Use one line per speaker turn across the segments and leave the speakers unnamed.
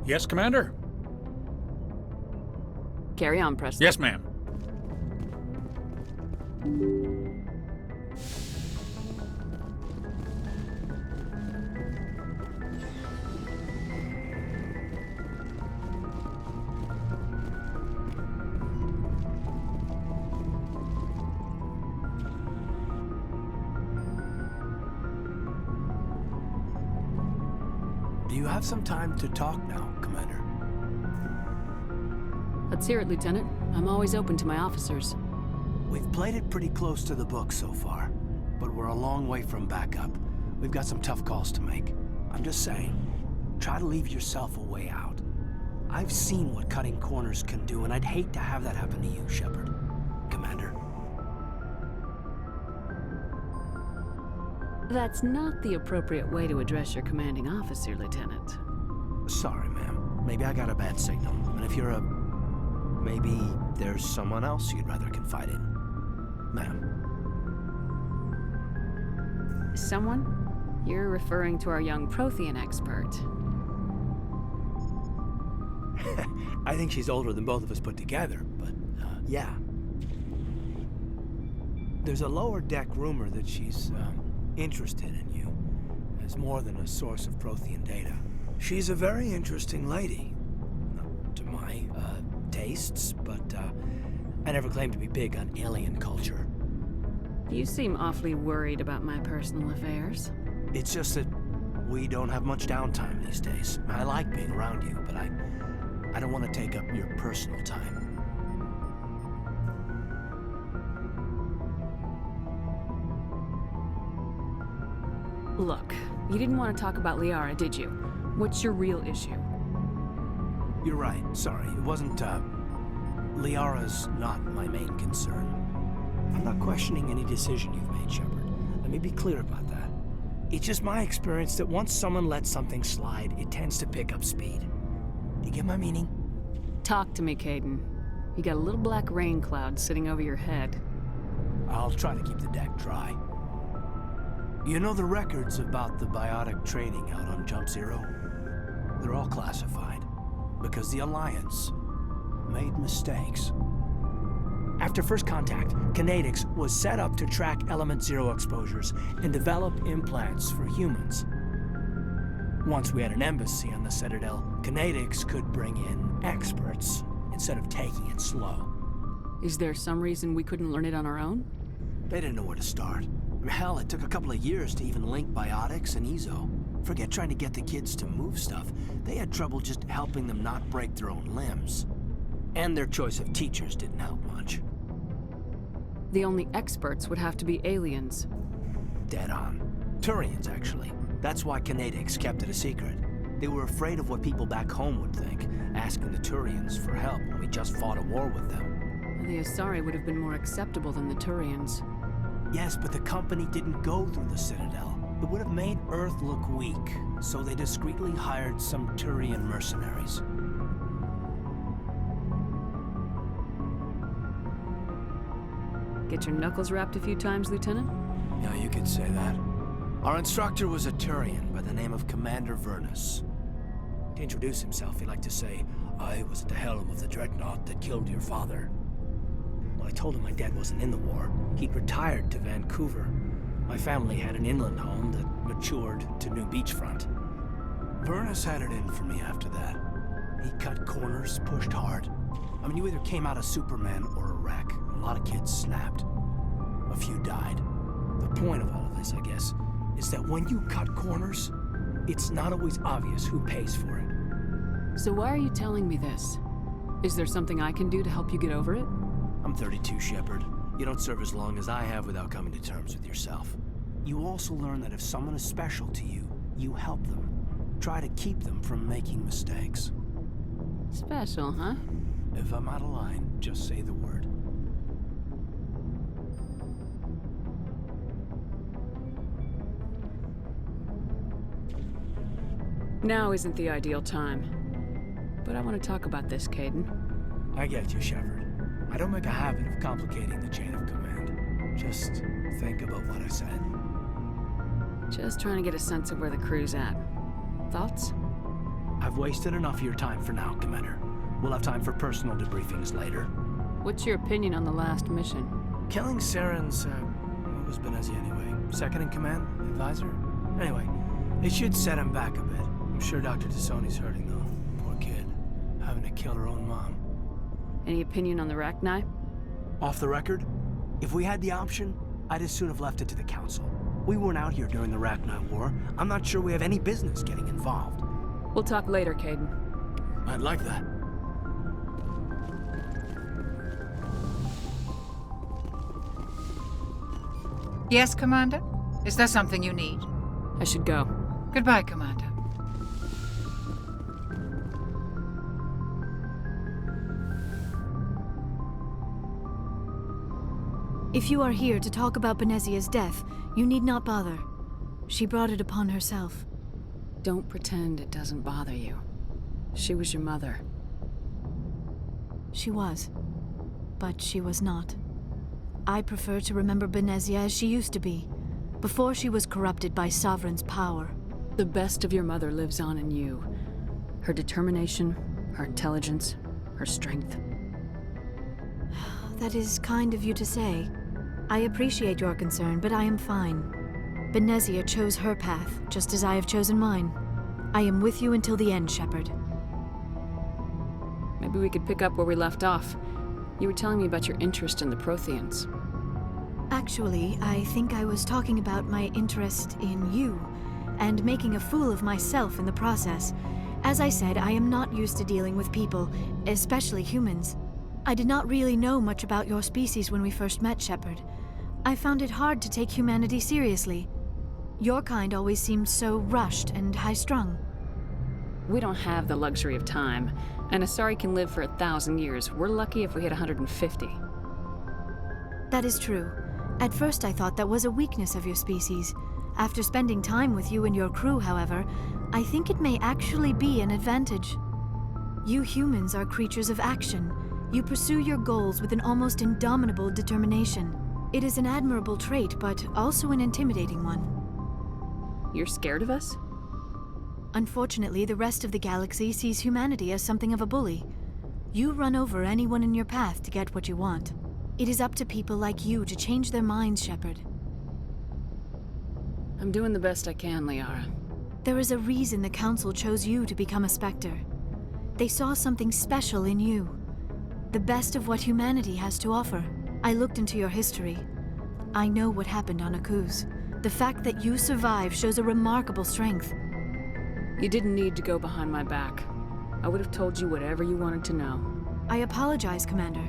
Yes, Commander?
Carry on, Presley.
Yes, ma'am.
Do you have some time to talk now, Commander?
Let's hear it, Lieutenant. I'm always open to my officers.
We've played it pretty close to the book so far, but we're a long way from backup. We've got some tough calls to make. I'm just saying, try to leave yourself a way out. I've seen what cutting corners can do, and I'd hate to have that happen to you, Shepard. Commander.
That's not the appropriate way to address your commanding officer, Lieutenant.
Sorry, ma'am. Maybe I got a bad signal, and if you're a... maybe there's someone else you'd rather confide in. Ma'am.
Someone? You're referring to our young Prothean expert.
I think she's older than both of us put together, but, yeah. There's a lower deck rumor that she's, interested in you as more than a source of Prothean data. She's a very interesting lady. Not to my, tastes, but, I never claimed to be big on alien culture.
You seem awfully worried about my personal affairs.
It's just that we don't have much downtime these days. I like being around you, but I don't want to take up your personal time.
Look, you didn't want to talk about Liara, did you? What's your real issue?
You're right. Sorry. It wasn't, Liara's not my main concern. I'm not questioning any decision you've made, Shepard. Let me be clear about that. It's just my experience that once someone lets something slide, it tends to pick up speed. Do you get my meaning?
Talk to me, Caden. You got a little black rain cloud sitting over your head.
I'll try to keep the deck dry. You know the records about the biotic trading out on Jump Zero? They're all classified, because the Alliance made mistakes. After first contact, Kinetics was set up to track Element Zero exposures and develop implants for humans. Once we had an embassy on the Citadel, Kinetics could bring in experts instead of taking it slow.
Is there some reason we couldn't learn it on our own?
They didn't know where to start. Hell, it took a couple of years to even link biotics and Ezo. Forget trying to get the kids to move stuff. They had trouble just helping them not break their own limbs. And their choice of teachers didn't help much.
The only experts would have to be aliens.
Dead on. Turians, actually. That's why Kinetics kept it a secret. They were afraid of what people back home would think, asking the Turians for help when we just fought a war with them.
The Asari would have been more acceptable than the Turians.
Yes, but the company didn't go through the Citadel. It would have made Earth look weak, so they discreetly hired some Turian mercenaries.
Get your knuckles rapped a few times, Lieutenant?
Yeah, you could say that. Our instructor was a Turian by the name of Commander Vernus. To introduce himself, he liked to say, "I was at the helm of the dreadnought that killed your father." Well, I told him my dad wasn't in the war. He'd retired to Vancouver. My family had an inland home that matured to New Beachfront. Vernus had it in for me after that. He cut corners, pushed hard. I mean, you either came out a Superman or a wreck. A lot of kids snapped. A few died. The point of all of this, I guess, is that when you cut corners, it's not always obvious who pays for it.
So why are you telling me this? Is there something I can do to help you get over it?
I'm 32, Shepard. You don't serve as long as I have without coming to terms with yourself. You also learn that if someone is special to you, you help them. Try to keep them from making mistakes.
Special, huh?
If I'm out of line, just say the word.
Now isn't the ideal time. But I want to talk about this, Caden.
I get you, Shepard. I don't make a habit of complicating the chain of command. Just think about what I said.
Just trying to get a sense of where the crew's at. Thoughts?
I've wasted enough of your time for now, Commander. We'll have time for personal debriefings later.
What's your opinion on the last mission?
Killing Saren's, what was Benezia anyway? Second in command? Advisor? Anyway, it should set him back a bit. I'm sure Dr. Tassoni's hurting though. Poor kid. Having to kill her own mom.
Any opinion on the Rachni?
Off the record, if we had the option, I'd as soon have left it to the Council. We weren't out here during the Rachni War. I'm not sure we have any business getting involved.
We'll talk later, Caden.
I'd like that.
Yes, Commander? Is there something you need?
I should go.
Goodbye, Commander.
If you are here to talk about Benezia's death, you need not bother. She brought it upon herself.
Don't pretend it doesn't bother you. She was your mother.
She was. But she was not. I prefer to remember Benezia as she used to be, before she was corrupted by Sovereign's power.
The best of your mother lives on in you. Her determination, her intelligence, her strength.
That is kind of you to say. I appreciate your concern, but I am fine. Benezia chose her path, just as I have chosen mine. I am with you until the end, Shepard.
Maybe we could pick up where we left off. You were telling me about your interest in the Protheans.
Actually, I think I was talking about my interest in you, and making a fool of myself in the process. As I said, I am not used to dealing with people, especially humans. I did not really know much about your species when we first met, Shepard. I found it hard to take humanity seriously. Your kind always seemed so rushed and high-strung.
We don't have the luxury of time, and Asari can live for 1,000 years. We're lucky if we hit 150.
That is true. At first I thought that was a weakness of your species. After spending time with you and your crew, however, I think it may actually be an advantage. You humans are creatures of action. You pursue your goals with an almost indomitable determination. It is an admirable trait, but also an intimidating one.
You're scared of us?
Unfortunately, the rest of the galaxy sees humanity as something of a bully. You run over anyone in your path to get what you want. It is up to people like you to change their minds, Shepard.
I'm doing the best I can, Liara.
There is a reason the Council chose you to become a Spectre. They saw something special in you. The best of what humanity has to offer. I looked into your history. I know what happened on Akuze. The fact that you survived shows a remarkable strength.
You didn't need to go behind my back. I would have told you whatever you wanted to know.
I apologize, Commander.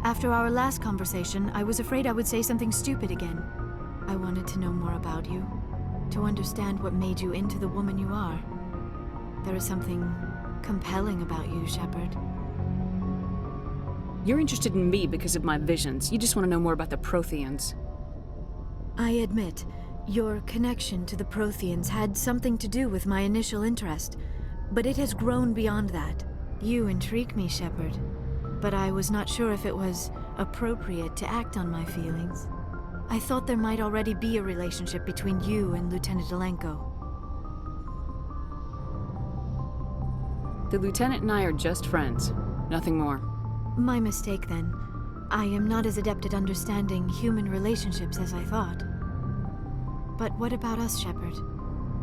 After our last conversation, I was afraid I would say something stupid again. I wanted to know more about you, to understand what made you into the woman you are. There is something compelling about you, Shepard.
You're interested in me because of my visions. You just want to know more about the Protheans.
I admit, your connection to the Protheans had something to do with my initial interest, but it has grown beyond that. You intrigue me, Shepard, but I was not sure if it was appropriate to act on my feelings. I thought there might already be a relationship between you and Lieutenant Alenko.
The Lieutenant and I are just friends. Nothing more.
My mistake, then. I am not as adept at understanding human relationships as I thought. But what about us, Shepard?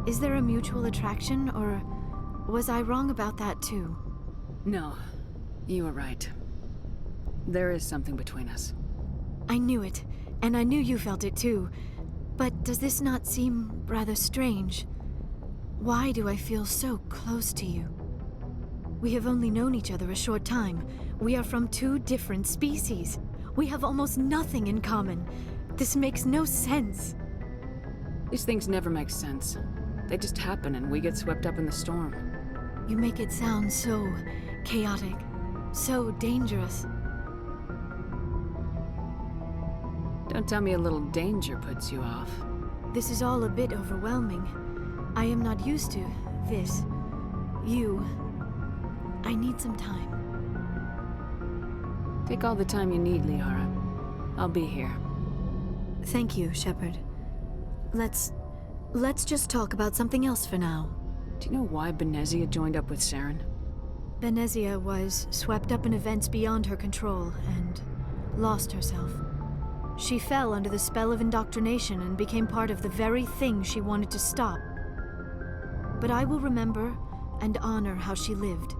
Is there a mutual attraction, or was I wrong about that too?
No, you were right. There is something between us.
I knew it, and I knew you felt it too. But does this not seem rather strange? Why do I feel so close to you? We have only known each other a short time. We are from two different species. We have almost nothing in common. This makes no sense.
These things never make sense. They just happen and we get swept up in the storm.
You make it sound so chaotic, so dangerous.
Don't tell me a little danger puts you off.
This is all a bit overwhelming. I am not used to this. You. I need some time.
Take all the time you need, Liara. I'll be here.
Thank you, Shepard. Let's just talk about something else for now.
Do you know why Benezia joined up with Saren?
Benezia was swept up in events beyond her control and lost herself. She fell under the spell of indoctrination and became part of the very thing she wanted to stop. But I will remember and honor how she lived,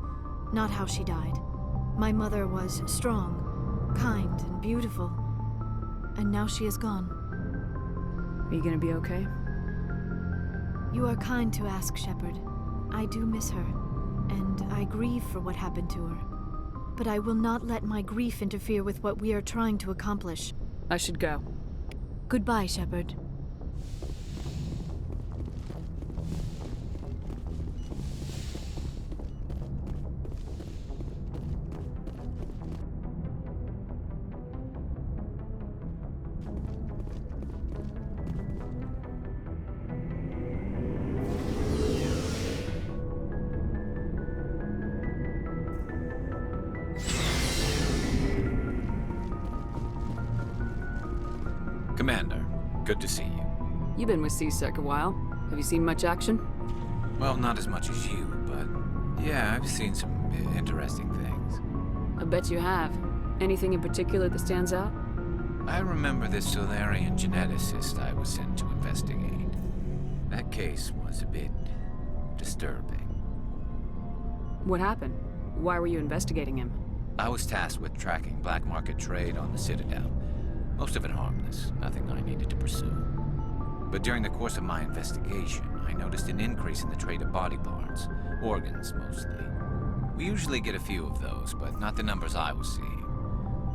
not how she died. My mother was strong, kind, and beautiful, and now she is gone.
Are you gonna be okay?
You are kind to ask, Shepard. I do miss her, and I grieve for what happened to her. But I will not let my grief interfere with what we are trying to accomplish.
I should go.
Goodbye, Shepard.
Commander, good to see you.
You've been with C-Sec a while. Have you seen much action?
Well, not as much as you, but yeah, I've seen some interesting things.
I bet you have. Anything in particular that stands out?
I remember this Solarian geneticist I was sent to investigate. That case was a bit disturbing.
What happened? Why were you investigating him?
I was tasked with tracking black market trade on the Citadel. Most of it harmless, nothing I needed to pursue. But during the course of my investigation, I noticed an increase in the trade of body parts, organs mostly. We usually get a few of those, but not the numbers I was seeing.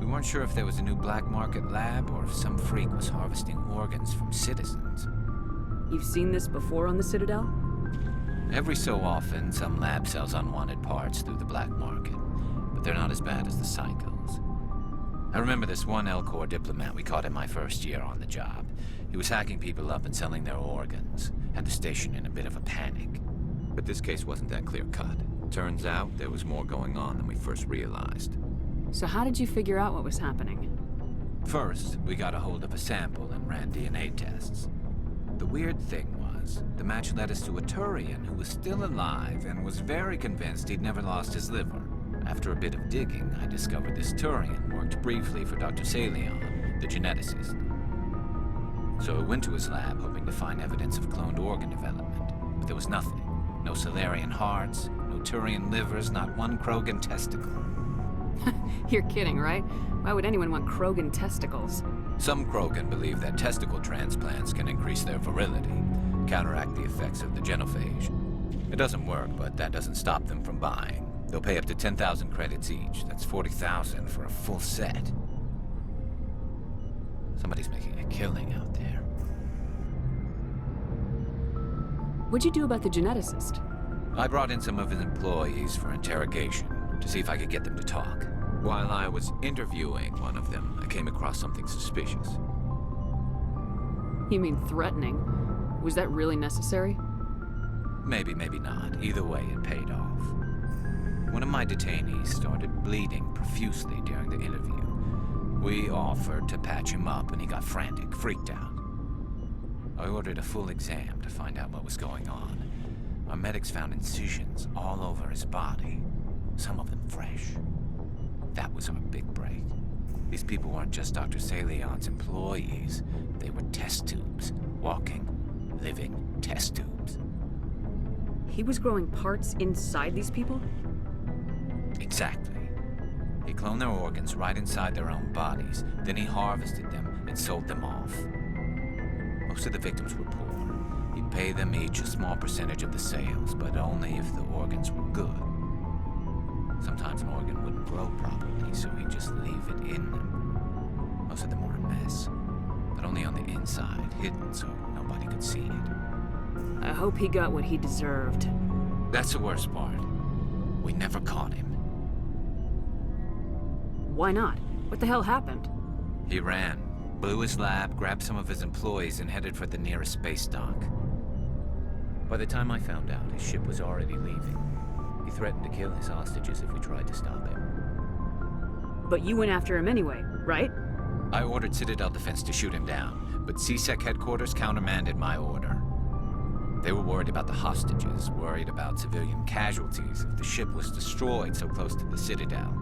We weren't sure if there was a new black market lab or if some freak was harvesting organs from citizens.
You've seen this before on the Citadel?
Every so often, some lab sells unwanted parts through the black market, but they're not as bad as the cycles. I remember this one L-Corps diplomat we caught in my first year on the job. He was hacking people up and selling their organs, had the station in a bit of a panic. But this case wasn't that clear-cut. Turns out there was more going on than we first realized.
So how did you figure out what was happening?
First, we got a hold of a sample and ran DNA tests. The weird thing was, the match led us to a Turian who was still alive and was very convinced he'd never lost his liver. After a bit of digging, I discovered this Turian worked briefly for Dr.Saleon, the geneticist. So I went to his lab hoping to find evidence of cloned organ development, but there was nothing. No Solarian hearts, no Turian livers, not one Krogan testicle.
You're kidding, right? Why would anyone want Krogan testicles?
Some Krogan believe that testicle transplants can increase their virility, counteract the effects of the genophage. It doesn't work, but that doesn't stop them from buying. They'll pay up to 10,000 credits each. That's 40,000 for a full set. Somebody's making a killing out there.
What'd you do about the geneticist?
I brought in some of his employees for interrogation to see if I could get them to talk. While I was interviewing one of them, I came across something suspicious.
You mean threatening? Was that really necessary?
Maybe, maybe not. Either way, it paid off. One of my detainees started bleeding profusely during the interview. We offered to patch him up, and he got frantic, freaked out. I ordered a full exam to find out what was going on. Our medics found incisions all over his body, some of them fresh. That was our big break. These people weren't just Dr. Saleon's employees. They were test tubes. Walking, living test tubes.
He was growing parts inside these people?
Exactly. He cloned their organs right inside their own bodies. Then he harvested them and sold them off. Most of the victims were poor. He'd pay them each a small percentage of the sales, but only if the organs were good. Sometimes an organ wouldn't grow properly, so he'd just leave it in them. Most of them were a mess, but only on the inside, hidden so nobody could see it.
I hope he got what he deserved.
That's the worst part. We never caught him.
Why not? What the hell happened?
He ran, blew his lab, grabbed some of his employees, and headed for the nearest space dock. By the time I found out, his ship was already leaving. He threatened to kill his hostages if we tried to stop him.
But you went after him anyway, right?
I ordered Citadel Defense to shoot him down, but C-Sec headquarters countermanded my order. They were worried about the hostages, worried about civilian casualties if the ship was destroyed so close to the Citadel.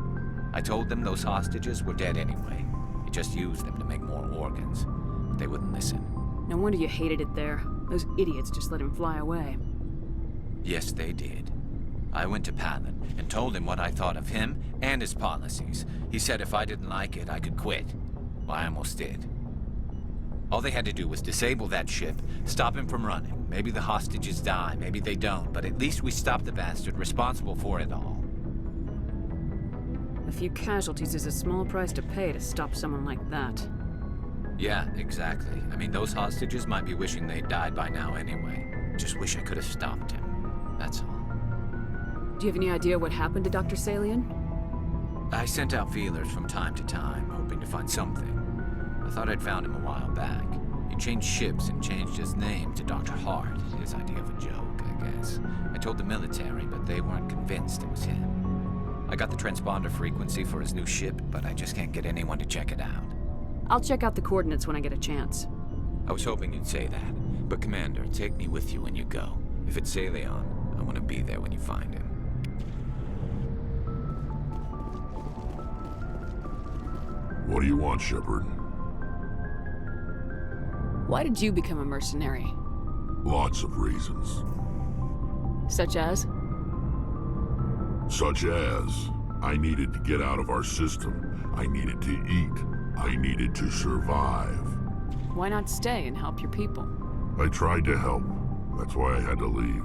I told them those hostages were dead anyway. You just used them to make more organs. But they wouldn't listen.
No wonder you hated it there. Those idiots just let him fly away.
Yes, they did. I went to Palin and told him what I thought of him and his policies. He said if I didn't like it, I could quit. Well, I almost did. All they had to do was disable that ship, stop him from running. Maybe the hostages die, maybe they don't, but at least we stopped the bastard responsible for it all.
A few casualties is a small price to pay to stop someone like that.
Yeah, exactly. I mean, those hostages might be wishing they'd died by now anyway. Just wish I could have stopped him. That's all.
Do you have any idea what happened to Dr.Saleon?
I sent out feelers from time to time, hoping to find something. I thought I'd found him a while back. He changed ships and changed his name to Dr. Hart, his idea of a joke, I guess. I told the military, but they weren't convinced it was him. I got the transponder frequency for his new ship, but I just can't get anyone to check it out.
I'll check out the coordinates when I get a chance.
I was hoping you'd say that. But Commander, take me with you when you go. If it's Saleon, I want to be there when you find him.
What do you want, Shepard?
Why did you become a mercenary?
Lots of reasons.
Such as?
Such as, I needed to get out of our system. I needed to eat. I needed to survive.
Why not stay and help your people?
I tried to help. That's why I had to leave.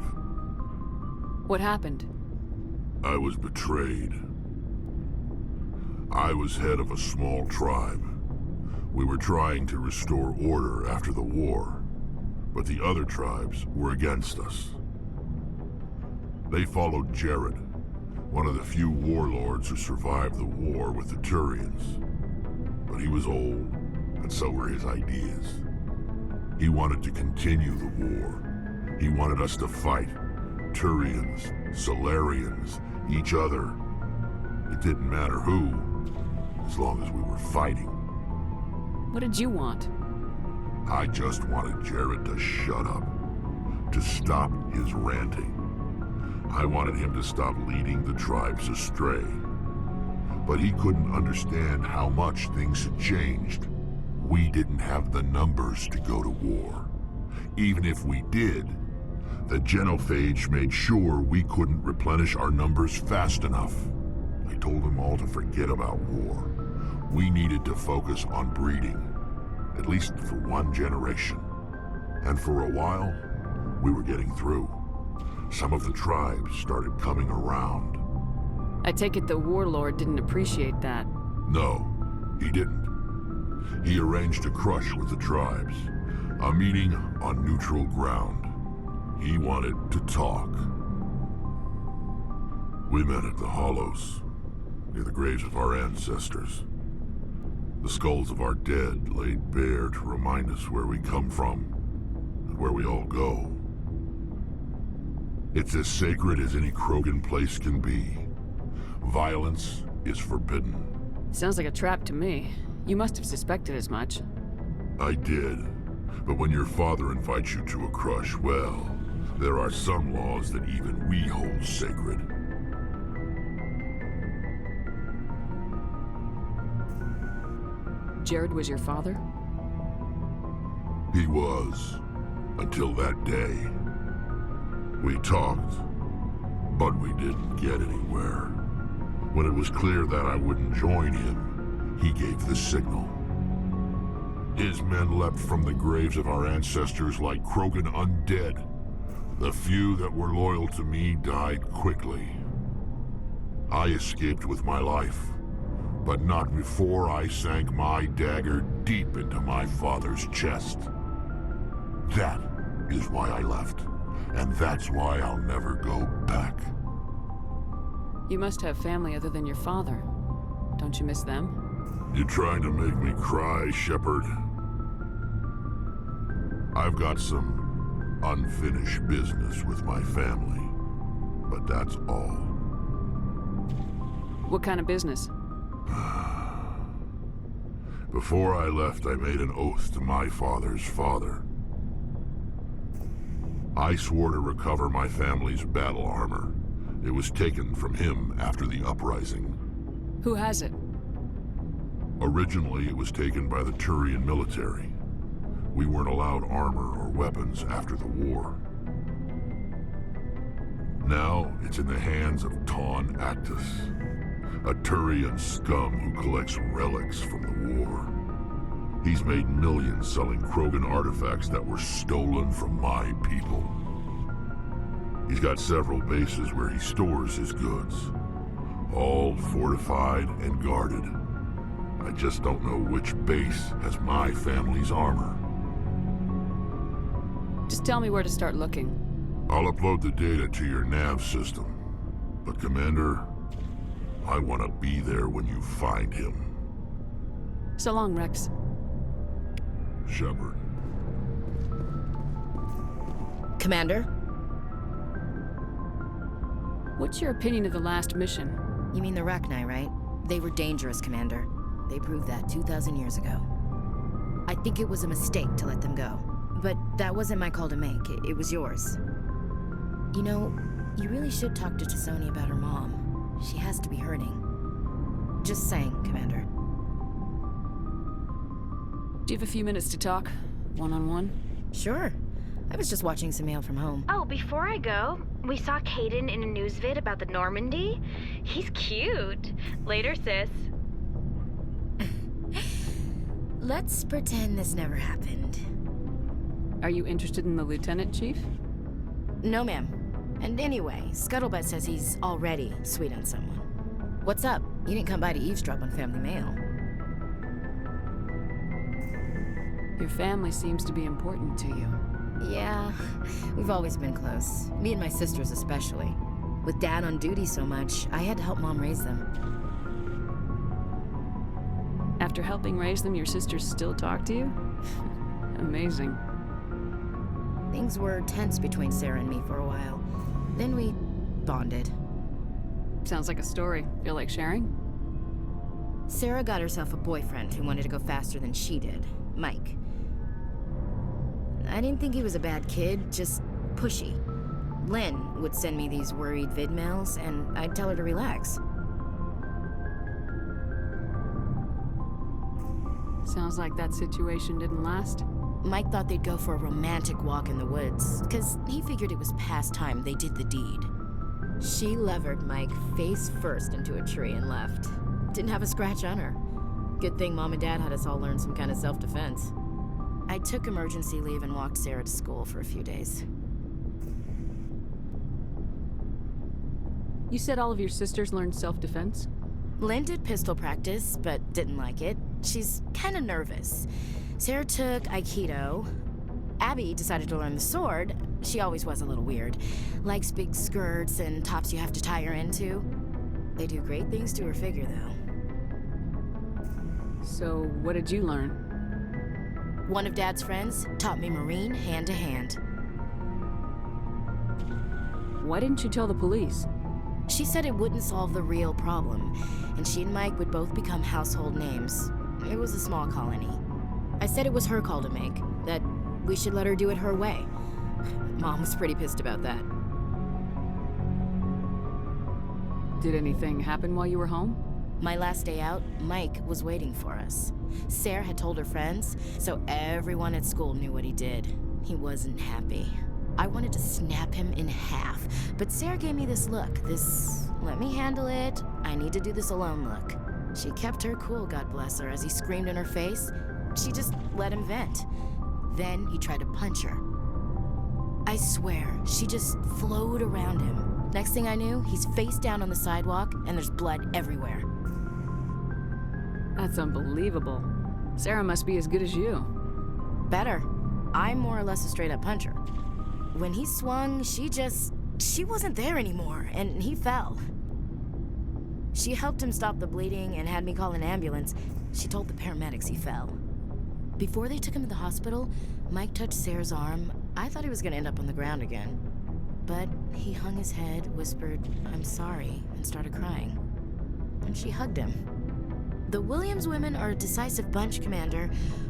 What happened?
I was betrayed. I was head of a small tribe. We were trying to restore order after the war, but the other tribes were against us. They followed Jared, one of the few warlords who survived the war with the Turians. But he was old, and so were his ideas. He wanted to continue the war. He wanted us to fight. Turians, Solarians, each other. It didn't matter who, as long as we were fighting.
What did you want?
I just wanted Jared to shut up, to stop his ranting. I wanted him to stop leading the tribes astray. But he couldn't understand how much things had changed. We didn't have the numbers to go to war. Even if we did, the genophage made sure we couldn't replenish our numbers fast enough. I told them all to forget about war. We needed to focus on breeding, at least for one generation. And for a while, we were getting through. Some of the tribes started coming around.
I take it the warlord didn't appreciate that.
No, he didn't. He arranged a crush with the tribes, a meeting on neutral ground. He wanted to talk. We met at the Hollows, near the graves of our ancestors. The skulls of our dead laid bare to remind us where we come from, and where we all go. It's as sacred as any Krogan place can be. Violence is forbidden.
Sounds like a trap to me. You must have suspected as much.
I did. But when your father invites you to a crush, well, there are some laws that even we hold sacred.
Jared was your father?
He was, until that day. We talked, but we didn't get anywhere. When it was clear that I wouldn't join him, he gave the signal. His men leapt from the graves of our ancestors like Krogan undead. The few that were loyal to me died quickly. I escaped with my life, but not before I sank my dagger deep into my father's chest. That is why I left, and that's why I'll never go back.
You must have family other than your father. Don't you miss them?
You trying to make me cry, Shepard? I've got some unfinished business with my family, but that's all.
What kind of business?
Before I left, I made an oath to my father's father. I swore to recover my family's battle armor. It was taken from him after the uprising.
Who has it?
Originally, it was taken by the Turian military. We weren't allowed armor or weapons after the war. Now, it's in the hands of Ton Actus, a Turian scum who collects relics from the war. He's made millions selling Krogan artifacts that were stolen from my people. He's got several bases where he stores his goods, all fortified and guarded. I just don't know which base has my family's armor.
Just tell me where to start looking.
I'll upload the data to your nav system. But Commander, I want to be there when you find him.
So long, Rex.
Shepard.
Commander?
What's your opinion of the last mission?
You mean the Rachni, right? They were dangerous, Commander. They proved that 2,000 years ago. I think it was a mistake to let them go. But that wasn't my call to make. It was yours. You know, you really should talk to T'Soni about her mom. She has to be hurting. Just saying, Commander.
Do you have a few minutes to talk? One-on-one?
Sure. I was just watching some mail from home.
Oh, before I go, we saw Caden in a news vid about the Normandy. He's cute. Later, sis.
Let's pretend this never happened.
Are you interested in the Lieutenant, Chief?
No, ma'am. And anyway, Scuttlebutt says he's already sweet on someone. What's up? You didn't come by to eavesdrop on family mail.
Your family seems to be important to you.
Yeah, we've always been close. Me and my sisters especially. With Dad on duty so much, I had to help Mom raise them.
After helping raise them, your sisters still talk to you? Amazing.
Things were tense between Sarah and me for a while. Then we bonded.
Sounds like a story. Feel like sharing?
Sarah got herself a boyfriend who wanted to go faster than she did, Mike. I didn't think he was a bad kid, just pushy. Lynn would send me these worried vid mails, and I'd tell her to relax.
Sounds like that situation didn't last.
Mike thought they'd go for a romantic walk in the woods, because he figured it was past time they did the deed. She levered Mike face first into a tree and left. Didn't have a scratch on her. Good thing Mom and Dad had us all learn some kind of self-defense. I took emergency leave and walked Sarah to school for a few days.
You said all of your sisters learned self-defense?
Lynn did pistol practice, but didn't like it. She's kind of nervous. Sarah took Aikido. Abby decided to learn the sword. She always was a little weird. Likes big skirts and tops you have to tie her into. They do great things to her figure, though.
So, what did you learn?
One of Dad's friends taught me Marine hand-to-hand.
Why didn't you tell the police?
She said it wouldn't solve the real problem, and she and Mike would both become household names. It was a small colony. I said it was her call to make, that we should let her do it her way. Mom was pretty pissed about that.
Did anything happen while you were home?
My last day out, Mike was waiting for us. Sarah had told her friends, so everyone at school knew what he did. He wasn't happy. I wanted to snap him in half, but Sarah gave me this look, this let me handle it, I need to do this alone look. She kept her cool, God bless her, as he screamed in her face. She just let him vent. Then he tried to punch her. I swear, she just flowed around him. Next thing I knew, he's face down on the sidewalk, and there's blood everywhere.
That's unbelievable. Sarah must be as good as you.
Better. I'm more or less a straight-up puncher. When he swung, she wasn't there anymore, and he fell. She helped him stop the bleeding and had me call an ambulance. She told the paramedics he fell. Before they took him to the hospital, Mike touched Sarah's arm. I thought he was gonna end up on the ground again. But he hung his head, whispered, "I'm sorry," and started crying. And she hugged him. The Williams women are a decisive bunch, Commander.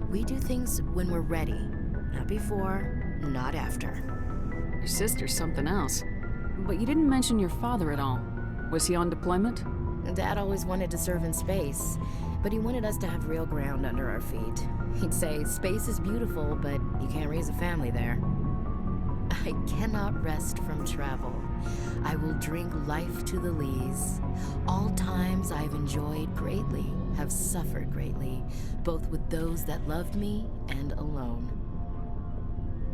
We do things when we're ready. Not before, not after.
Your sister's something else. But you didn't mention your father at all. Was he on deployment?
Dad always wanted to serve in space, but he wanted us to have real ground under our feet. He'd say, space is beautiful, but you can't raise a family there. I cannot rest from travel. I will drink life to the lees. All times I've enjoyed greatly, have suffered greatly, both with those that loved me and alone.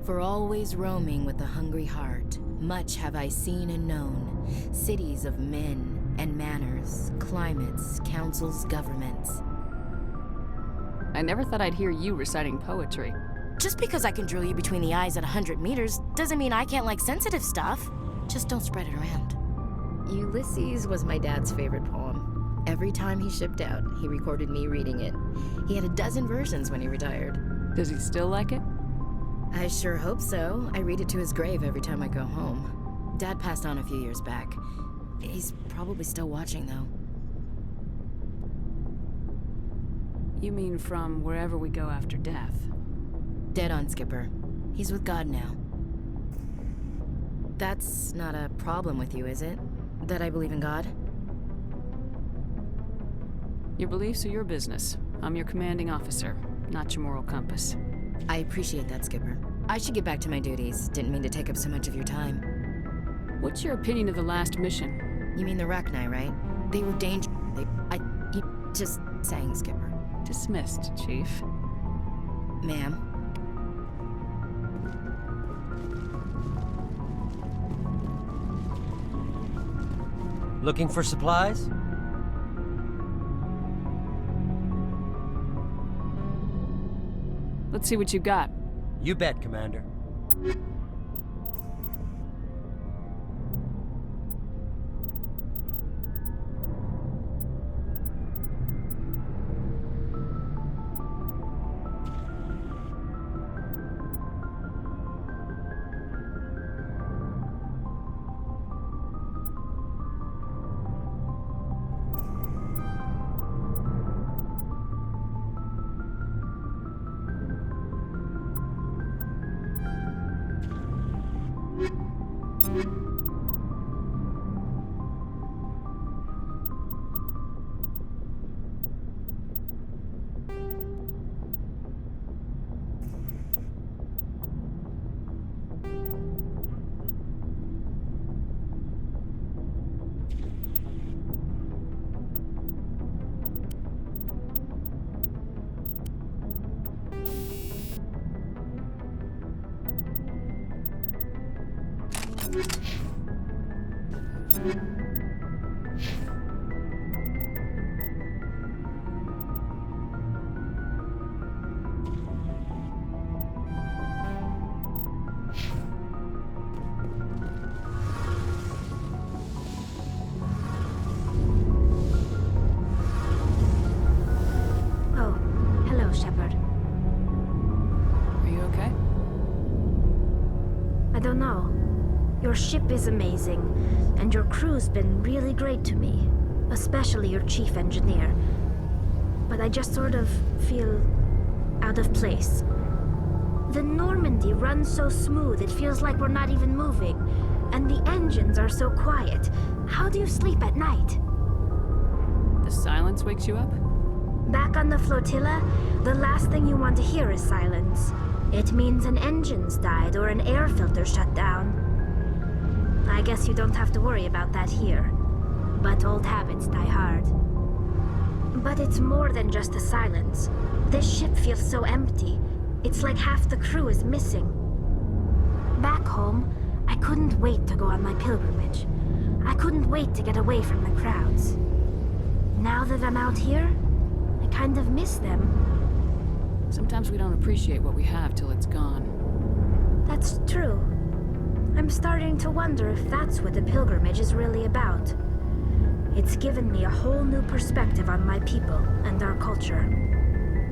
For always roaming with a hungry heart, much have I seen and known, cities of men and manners, climates, councils, governments.
I never thought I'd hear you reciting poetry.
Just because I can drill you between the eyes at 100 meters doesn't mean I can't like sensitive stuff. Just don't spread it around. Ulysses was my dad's favorite poem. Every time he shipped out, he recorded me reading it. He had a dozen versions when he retired.
Does he still like it?
I sure hope so. I read it to his grave every time I go home. Dad passed on a few years back. He's probably still watching, though.
You mean from wherever we go after death?
Dead on, Skipper. He's with God now. That's not a problem with you, is it? That I believe in God?
Your beliefs are your business. I'm your commanding officer, not your moral compass.
I appreciate that, Skipper. I should get back to my duties. Didn't mean to take up so much of your time.
What's your opinion of the last mission?
You mean the Rachni, right? They were dangerous. Just saying, Skipper.
Dismissed, Chief.
Ma'am.
Looking for supplies?
Let's see what you got.
You bet, Commander.
Your ship is amazing, and your crew's been really great to me, especially your chief engineer. But I just sort of feel out of place. The Normandy runs so smooth it feels like we're not even moving, and the engines are so quiet. How do you sleep at night?
The silence wakes you up?
Back on the flotilla, the last thing you want to hear is silence. It means an engine's died or an air filter shut down. I guess you don't have to worry about that here. But old habits die hard. But it's more than just the silence. This ship feels so empty. It's like half the crew is missing. Back home, I couldn't wait to go on my pilgrimage. I couldn't wait to get away from the crowds. Now that I'm out here, I kind of miss them.
Sometimes we don't appreciate what we have till it's gone.
That's true. I'm starting to wonder if that's what the pilgrimage is really about. It's given me a whole new perspective on my people and our culture.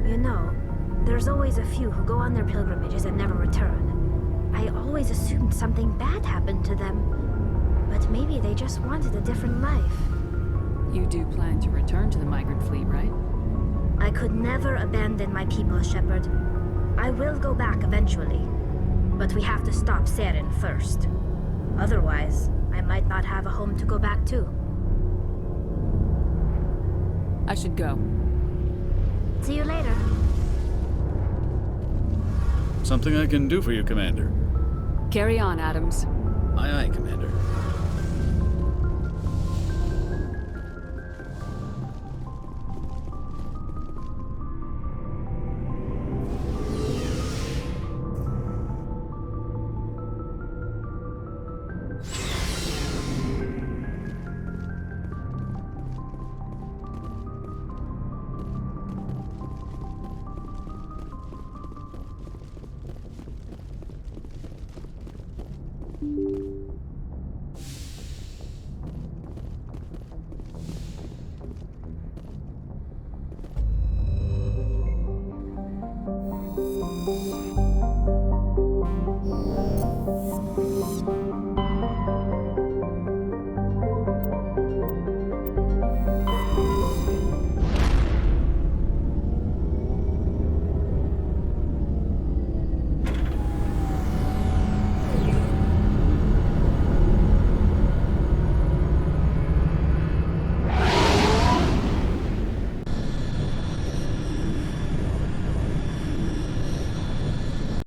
You know, there's always a few who go on their pilgrimages and never return. I always assumed something bad happened to them, but maybe they just wanted a different life.
You do plan to return to the migrant fleet, right?
I could never abandon my people, Shepard. I will go back eventually. But we have to stop Saren first. Otherwise, I might not have a home to go back to.
I should go.
See you later.
Something I can do for you, Commander.
Carry on, Adams.
Aye, aye, Commander.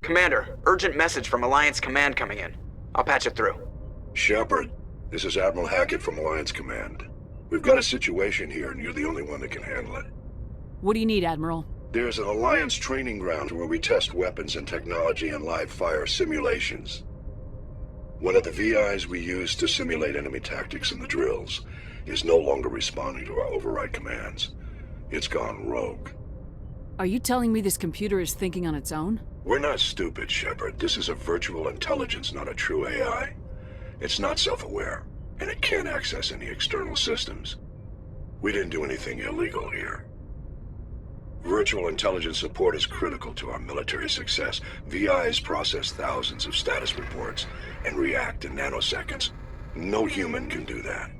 Commander, urgent message from Alliance Command coming in. I'll patch it through.
Shepard, this is Admiral Hackett from Alliance Command. We've got a situation here, and you're the only one that can handle it.
What do you need, Admiral?
There's an Alliance training ground where we test weapons and technology in live-fire simulations. One of the VIs we use to simulate enemy tactics in the drills is no longer responding to our override commands. It's gone rogue.
Are you telling me this computer is thinking on its own?
We're not stupid, Shepard. This is a virtual intelligence, not a true AI. It's not self-aware, and it can't access any external systems. We didn't do anything illegal here. Virtual intelligence support is critical to our military success. VIs process thousands of status reports and react in nanoseconds. No human can do that.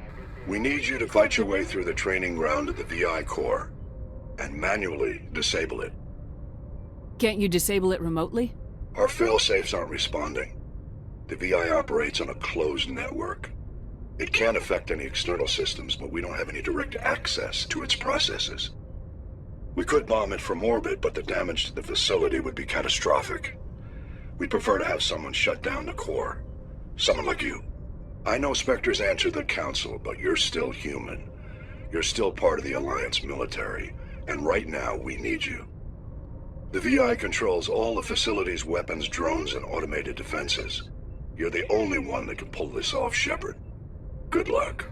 We need you to fight your way through the training ground of the VI core and manually disable it.
Can't you disable it remotely?
Our fail-safes aren't responding. The VI operates on a closed network. It can't affect any external systems, but we don't have any direct access to its processes. We could bomb it from orbit, but the damage to the facility would be catastrophic. We'd prefer to have someone shut down the core. Someone like you. I know Spectres answer the Council, but you're still human. You're still part of the Alliance military, and right now we need you. The VI controls all the facility's weapons, drones, and automated defenses. You're the only one that can pull this off, Shepard. Good luck.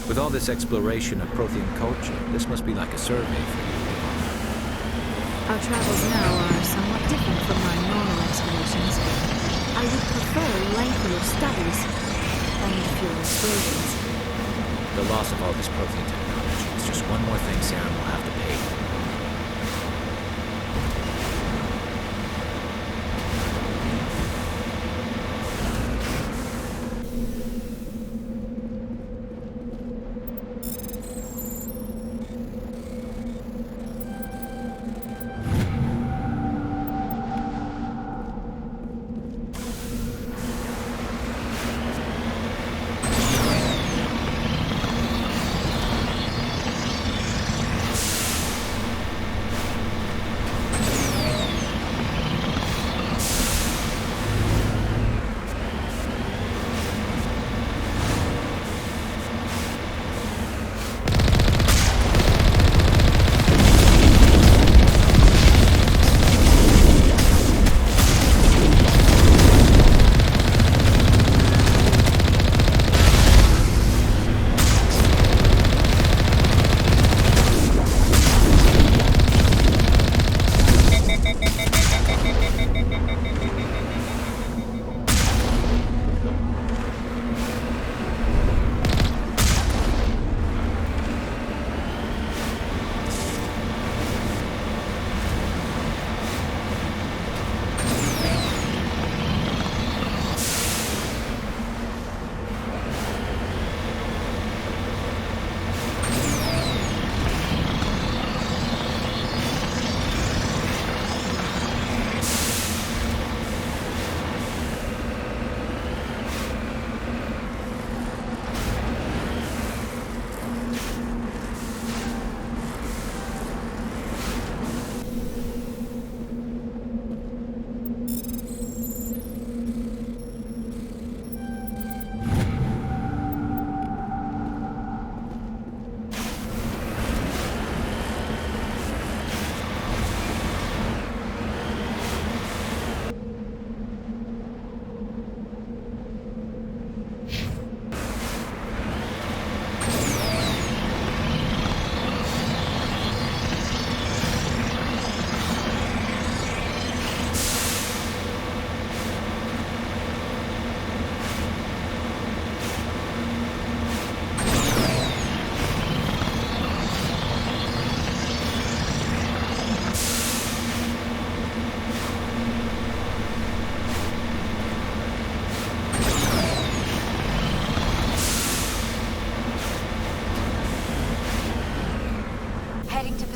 With all this exploration of Prothean culture, this must be like a survey for you.
Our travels now are somewhat different from my normal expeditions. I would prefer lengthier studies and fewer excursions.
The loss of all this Prothean technology is just one more thing Saren will have to pay for.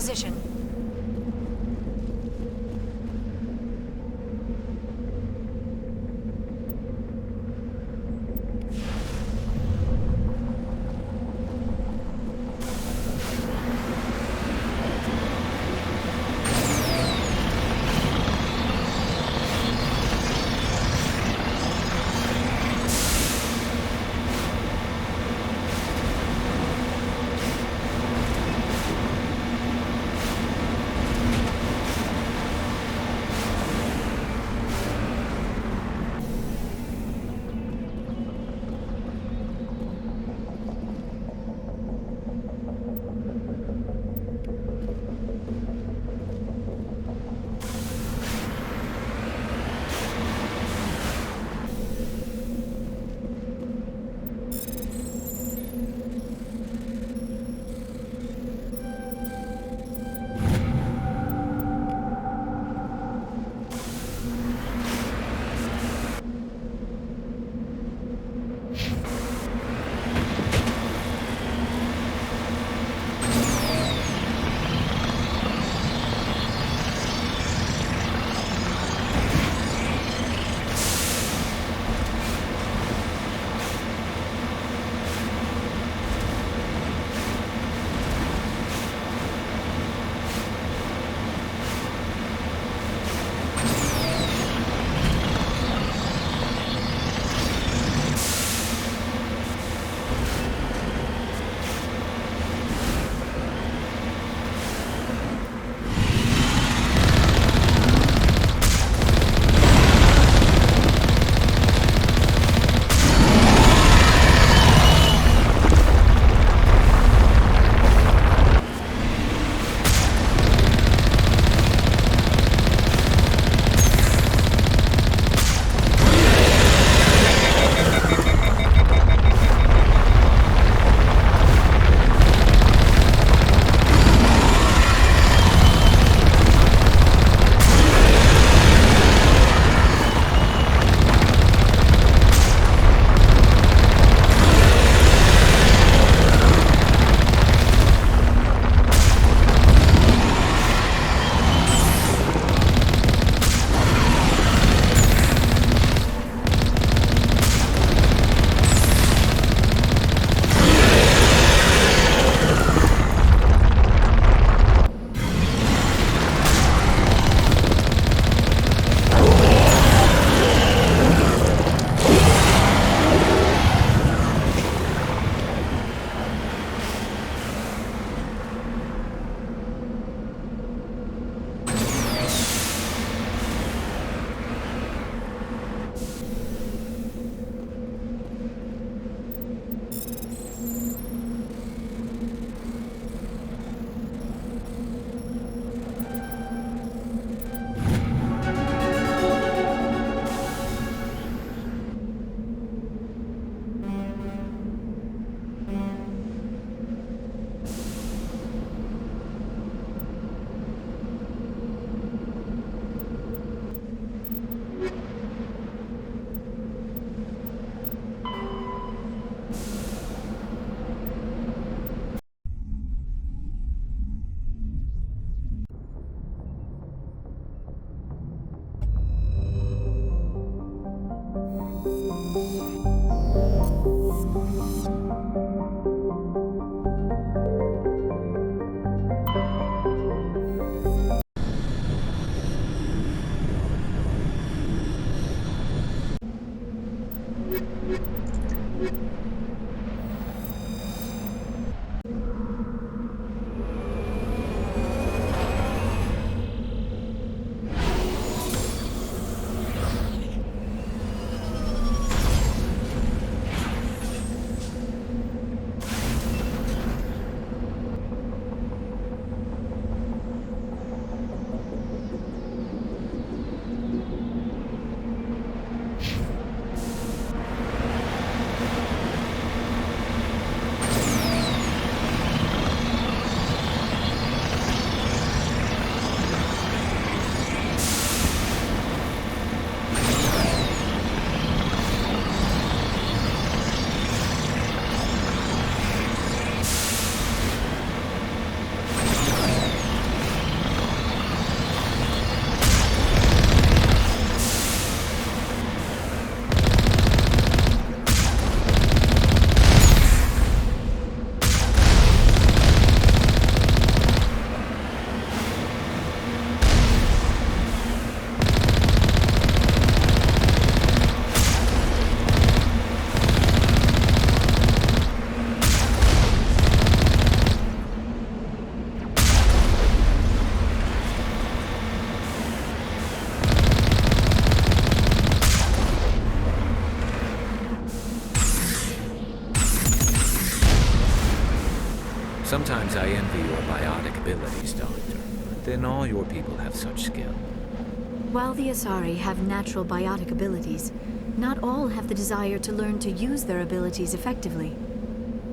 Position.
Sometimes I envy your biotic abilities, Doctor. But then all your people have such skill.
While the Asari have natural biotic abilities, not all have the desire to learn to use their abilities effectively.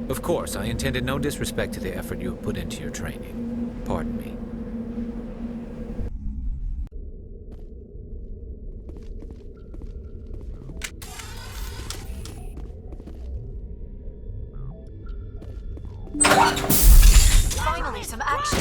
Of course, I intended no disrespect to the effort you have put into your training. Pardon me.
Finally, some action!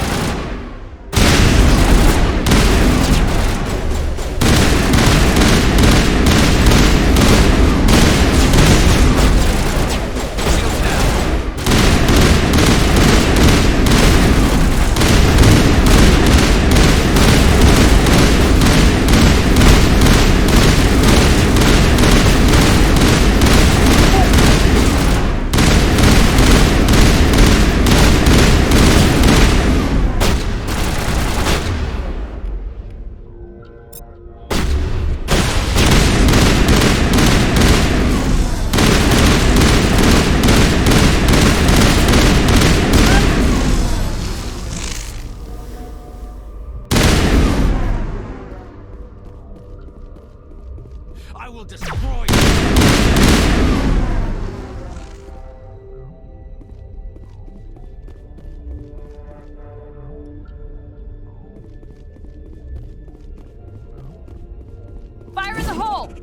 I will destroy you!
Fire in the hole!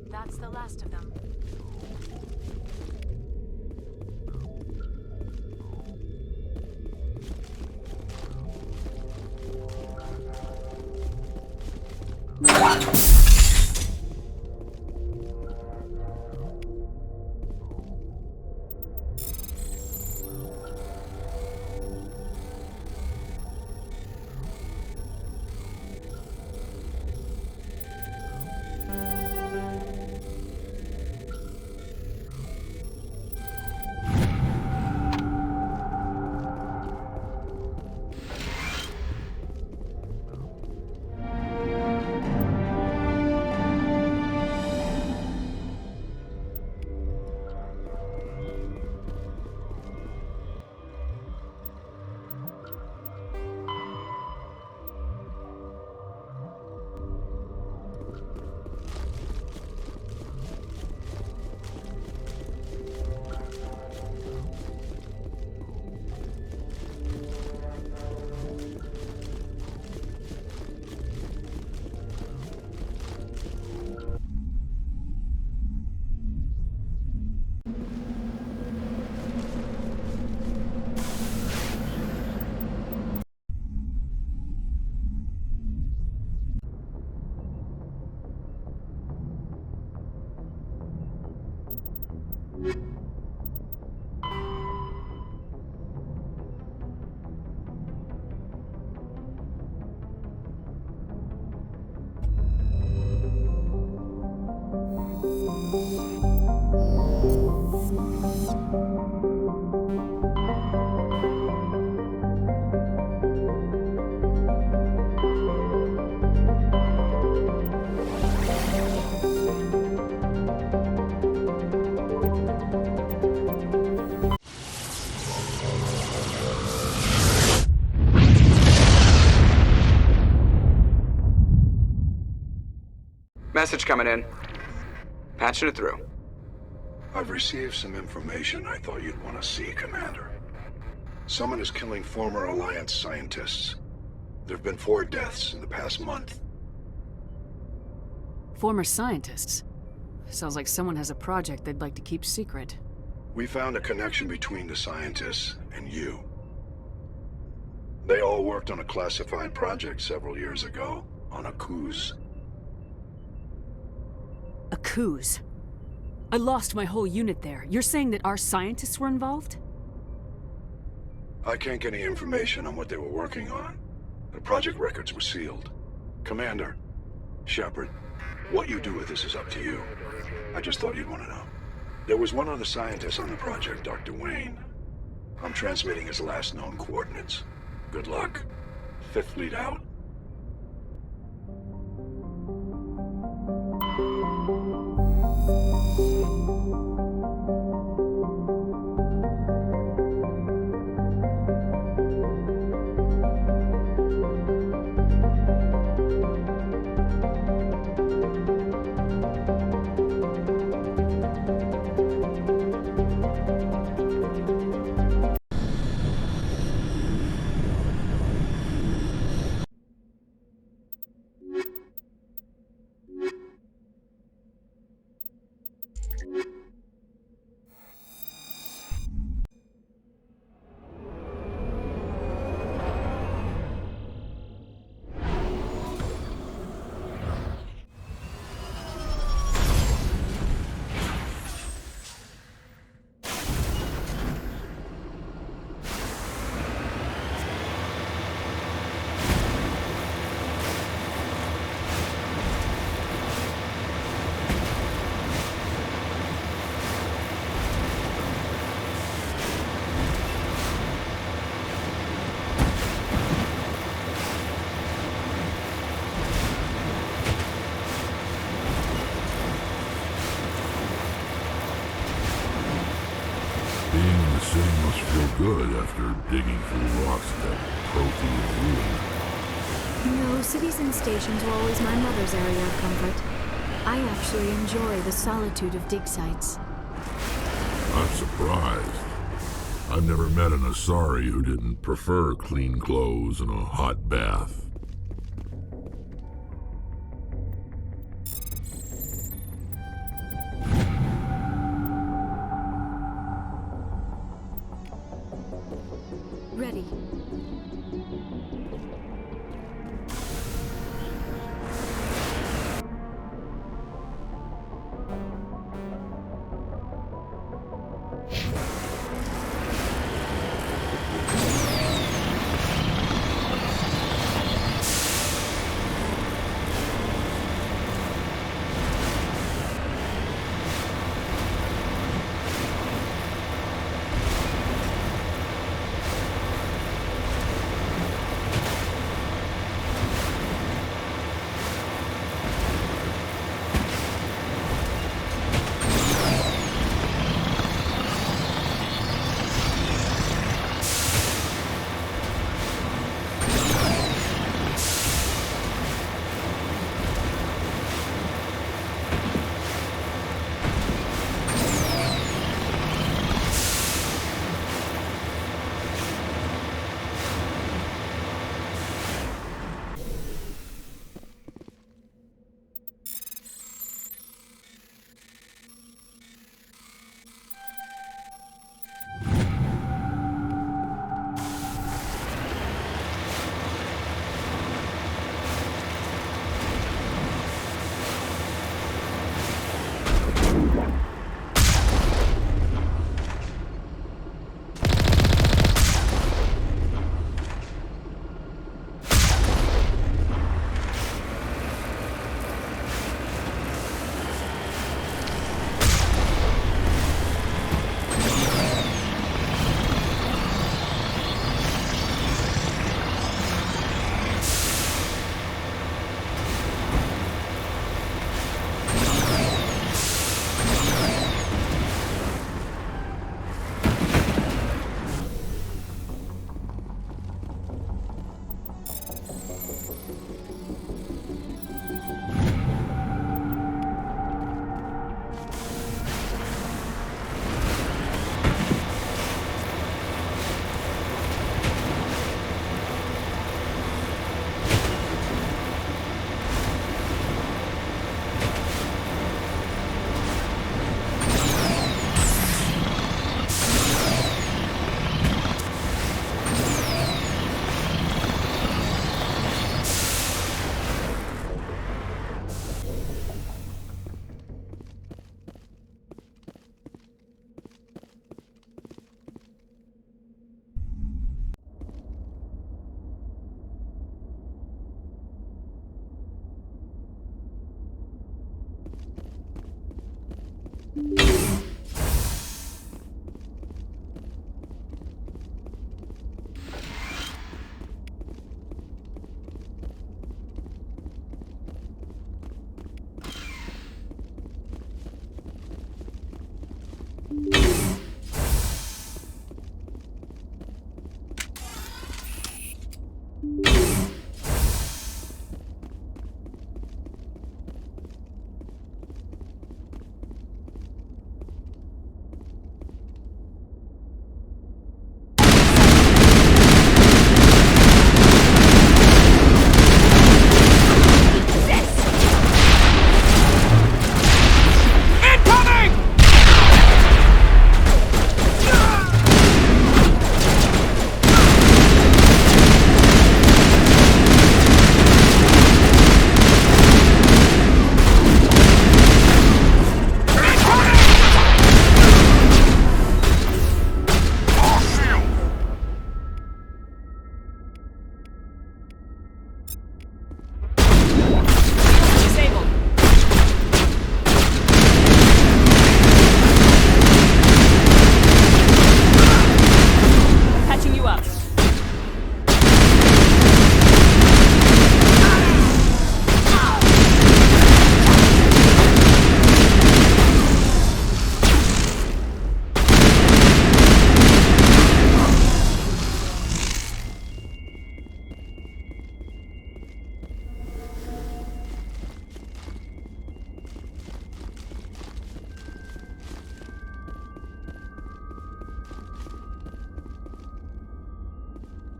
That's the last of them.
Message coming in. Patching it through.
I've received some information I thought you'd want to see, Commander. Someone is killing former Alliance scientists. There have been 4 deaths in the past month.
Former scientists? Sounds like someone has a project they'd like to keep secret.
We found a connection between the scientists and you. They all worked on a classified project several years ago, on Akuze.
Akuze?
Akuze. I lost my whole unit there. You're saying that our scientists were involved?
I can't get any information on what they were working on. The project records were sealed. Commander, Shepard, what you do with this is up to you. I just thought you'd want to know. There was one other scientist on the project, Dr. Wayne. I'm transmitting his last known coordinates. Good luck. Fifth Fleet out.
Good after digging through rocks that Prothean ruined.
No, cities and stations were always my mother's area of comfort. I actually enjoy the solitude of dig sites.
I'm surprised. I've never met an Asari who didn't prefer clean clothes and a hot bath.
Ready.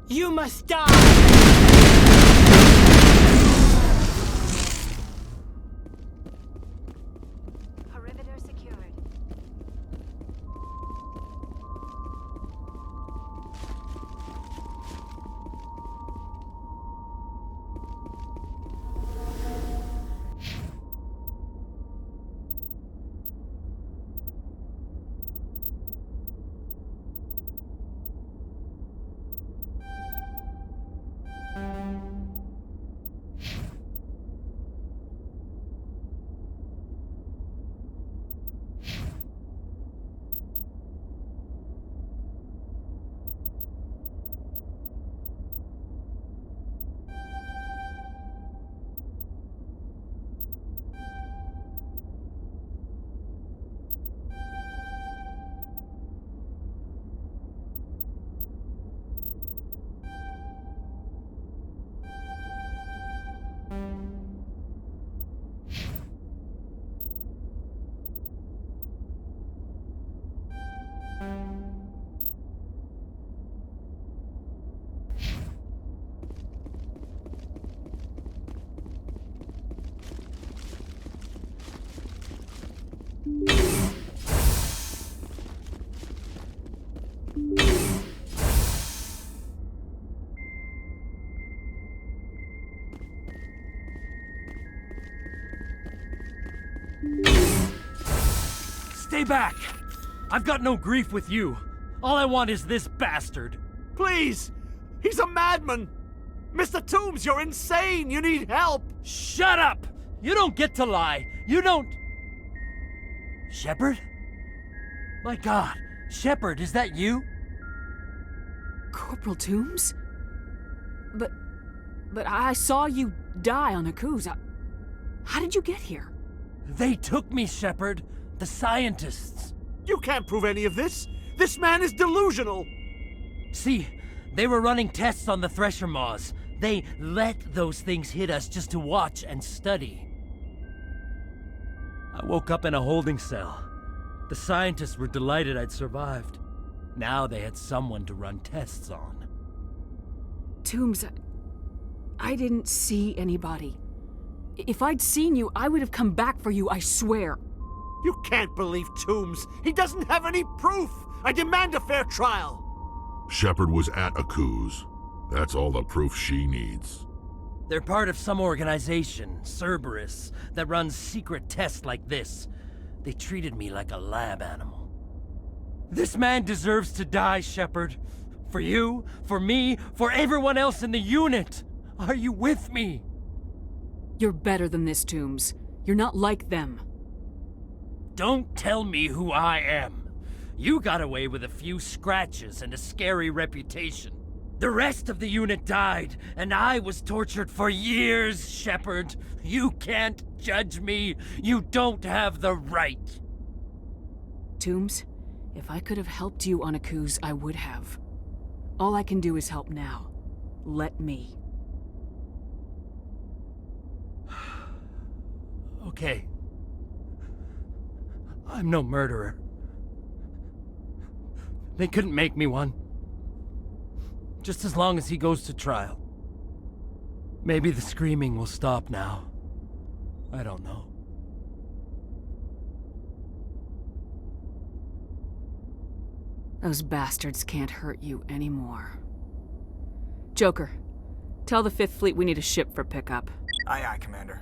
You must die!
Perimeter secured.
Stay back! I've got no grief with you. All I want is this bastard.
Please! He's a madman! Mr. Toombs, you're insane! You need help!
Shut up! You don't get to lie! You don't... Shepard? My God, Shepard, is that you?
Corporal Toombs? But I saw you die on Akuze. How did you get here?
They took me, Shepard. The scientists.
You can't prove any of this! This man is delusional!
See, they were running tests on the Thresher Maws. They let those things hit us just to watch and study. I woke up in a holding cell. The scientists were delighted I'd survived. Now they had someone to run tests on.
Toombs, I didn't see anybody. If I'd seen you, I would have come back for you, I swear.
You can't believe Toombs! He doesn't have any proof! I demand a fair trial!
Shepard was at Akuze. That's all the proof she needs.
They're part of some organization, Cerberus, that runs secret tests like this. They treated me like a lab animal. This man deserves to die, Shepard. For you, for me, for everyone else in the unit. Are you with me?
You're better than this, Toombs. You're not like them.
Don't tell me who I am. You got away with a few scratches and a scary reputation. The rest of the unit died, and I was tortured for years, Shepard. You can't judge me. You don't have the right.
Toombs, if I could have helped you on Akuze, I would have. All I can do is help now. Let me.
Okay. I'm no murderer. They couldn't make me one. Just as long as he goes to trial. Maybe the screaming will stop now. I don't know.
Those bastards can't hurt you anymore. Joker, tell the 5th Fleet we need a ship for pickup.
Aye, aye, Commander.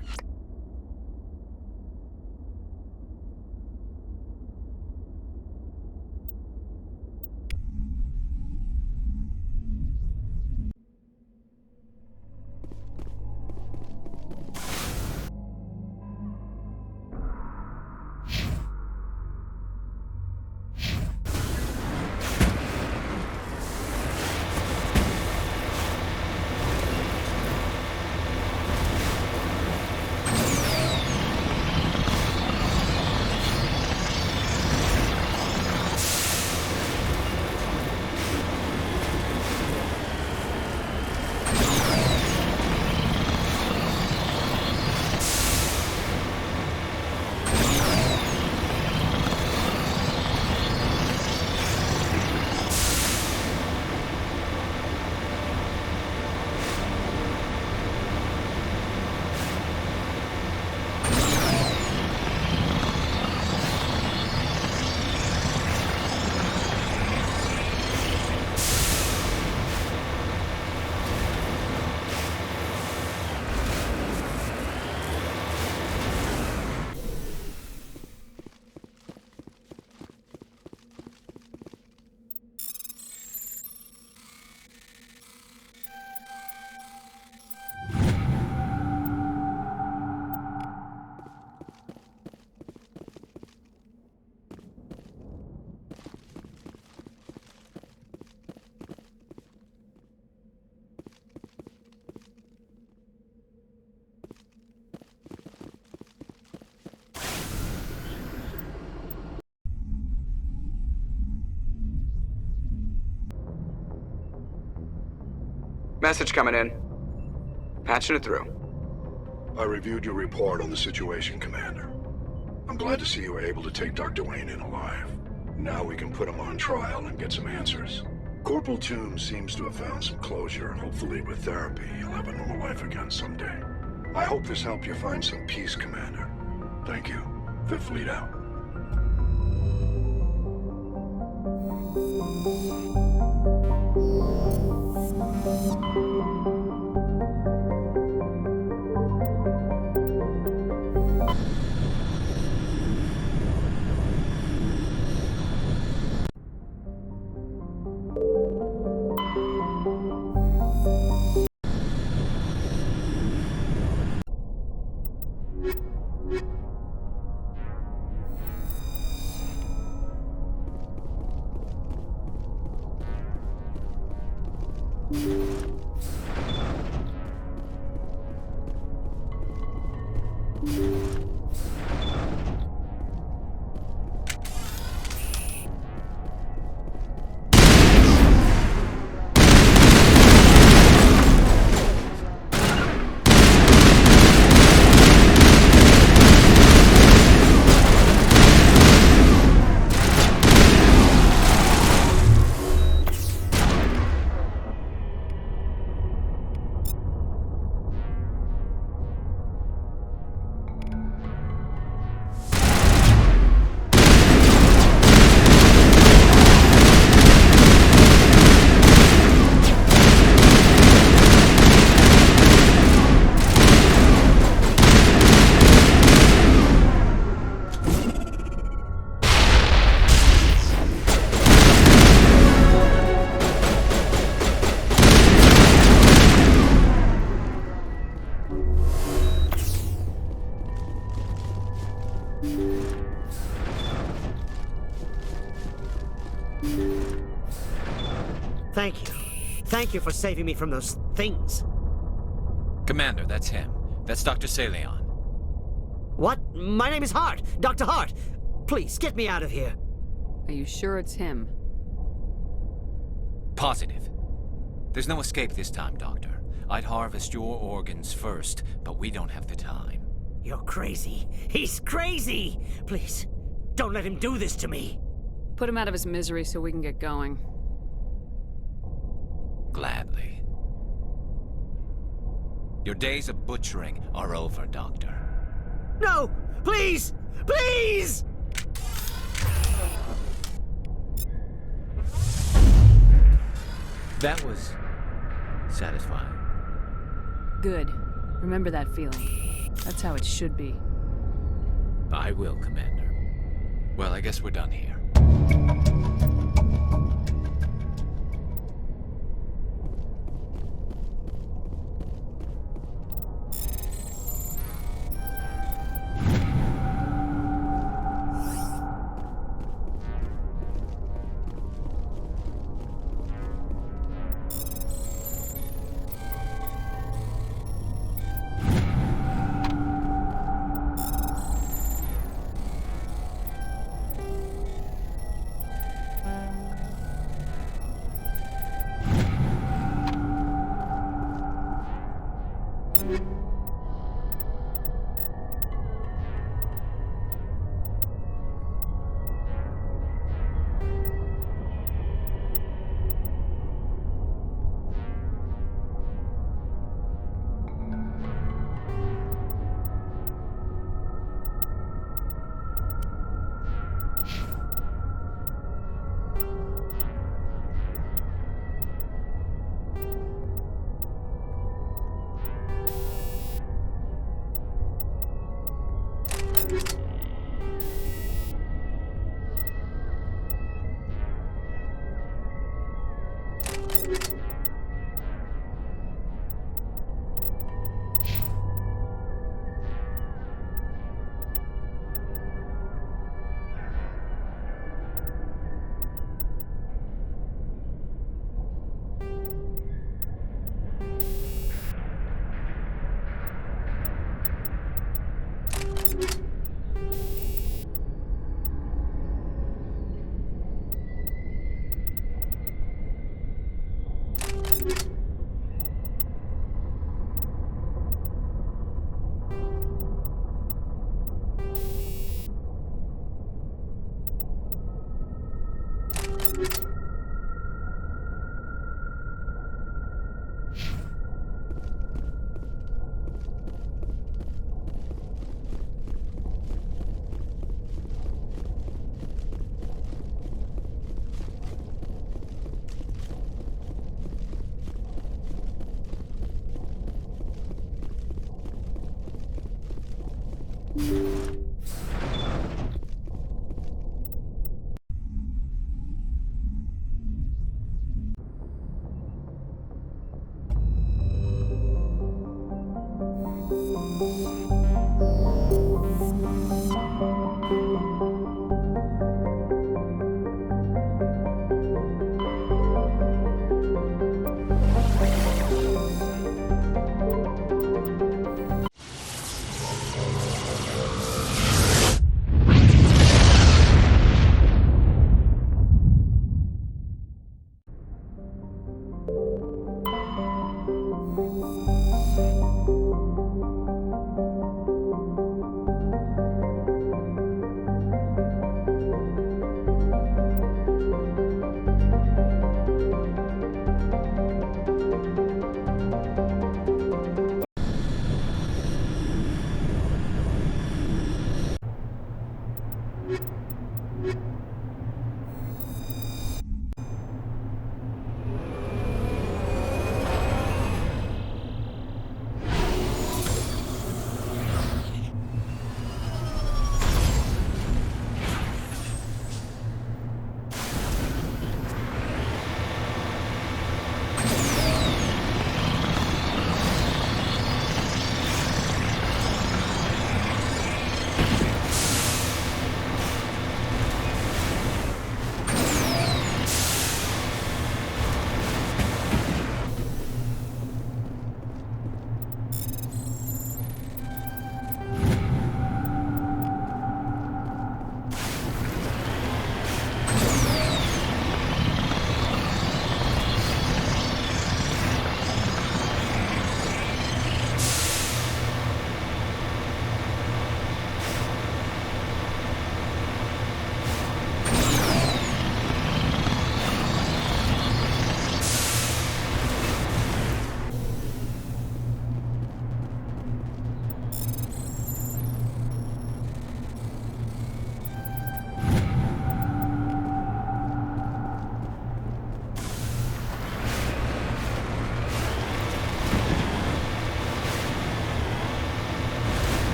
Message coming in. Patching it through.
I reviewed your report on the situation, Commander. I'm glad to see you were able to take Dr. Wayne in alive. Now we can put him on trial and get some answers. Corporal Toombs seems to have found some closure, and hopefully with therapy, he'll have a normal life again someday. I hope this helped you find some peace, Commander. Thank you. 5th Fleet out.
Thank you. Thank you for saving me from those things.
Commander, that's him. That's Dr.Saleon.
What? My name is Hart. Dr. Hart. Please, get me out of here.
Are you sure it's him?
Positive. There's no escape this time, Doctor. I'd harvest your organs first, but we don't have the time.
You're crazy. He's crazy! Please, don't let him do this to me.
Put him out of his misery so we can get going.
Gladly. Your days of butchering are over, Doctor.
No! Please! Please!
That was satisfying.
Good. Remember that feeling. That's how it should be.
I will, Commander. Well, I guess we're done here.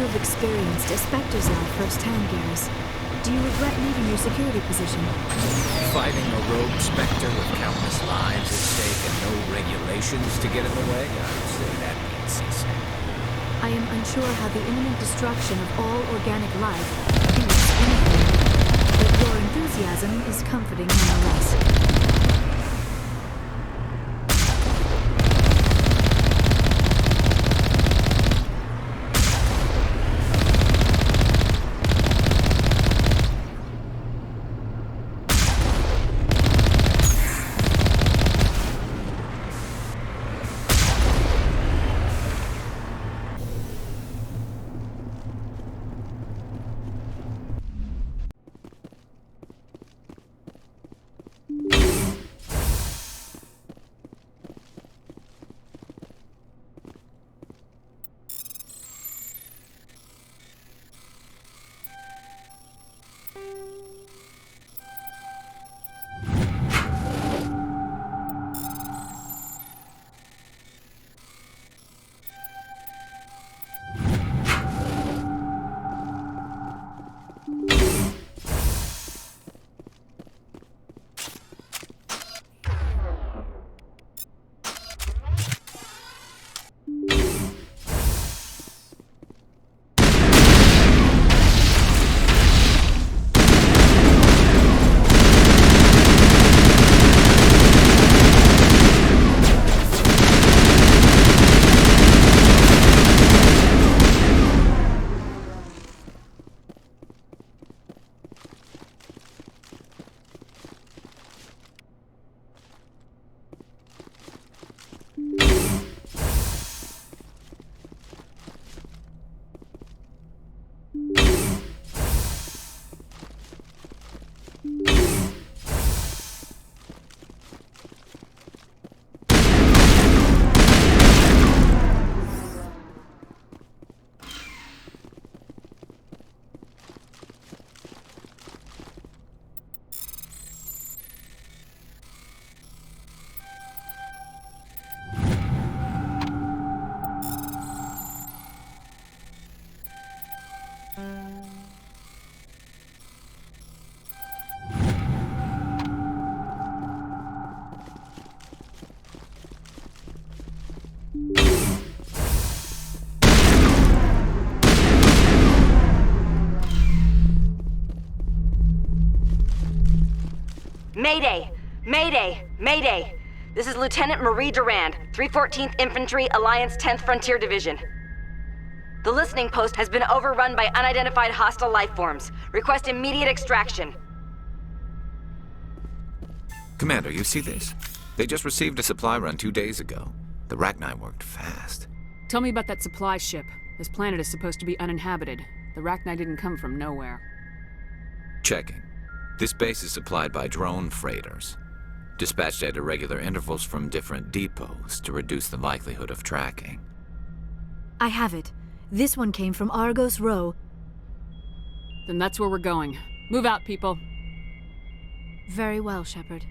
have experienced a Spectre's life firsthand, Garrus. Do you regret leaving your security position?
Fighting a rogue Spectre with countless lives at stake and no regulations to get in the way? I'd say that means ceasing.
I am unsure how the imminent destruction of all organic life affects anything, but your enthusiasm is comforting nonetheless.
Mayday! Mayday! Mayday! This is Lieutenant Marie Durand, 314th Infantry, Alliance 10th Frontier Division. The listening post has been overrun by unidentified hostile life forms. Request immediate extraction.
Commander, you see this? They just received a supply run 2 days ago. The Rachni worked fast.
Tell me about that supply ship. This planet is supposed to be uninhabited. The Rachni didn't come from nowhere.
Checking. This base is supplied by drone freighters, dispatched at irregular intervals from different depots to reduce the likelihood of tracking.
I have it. This one came from Argos Row.
Then that's where we're going. Move out, people.
Very well, Shepard.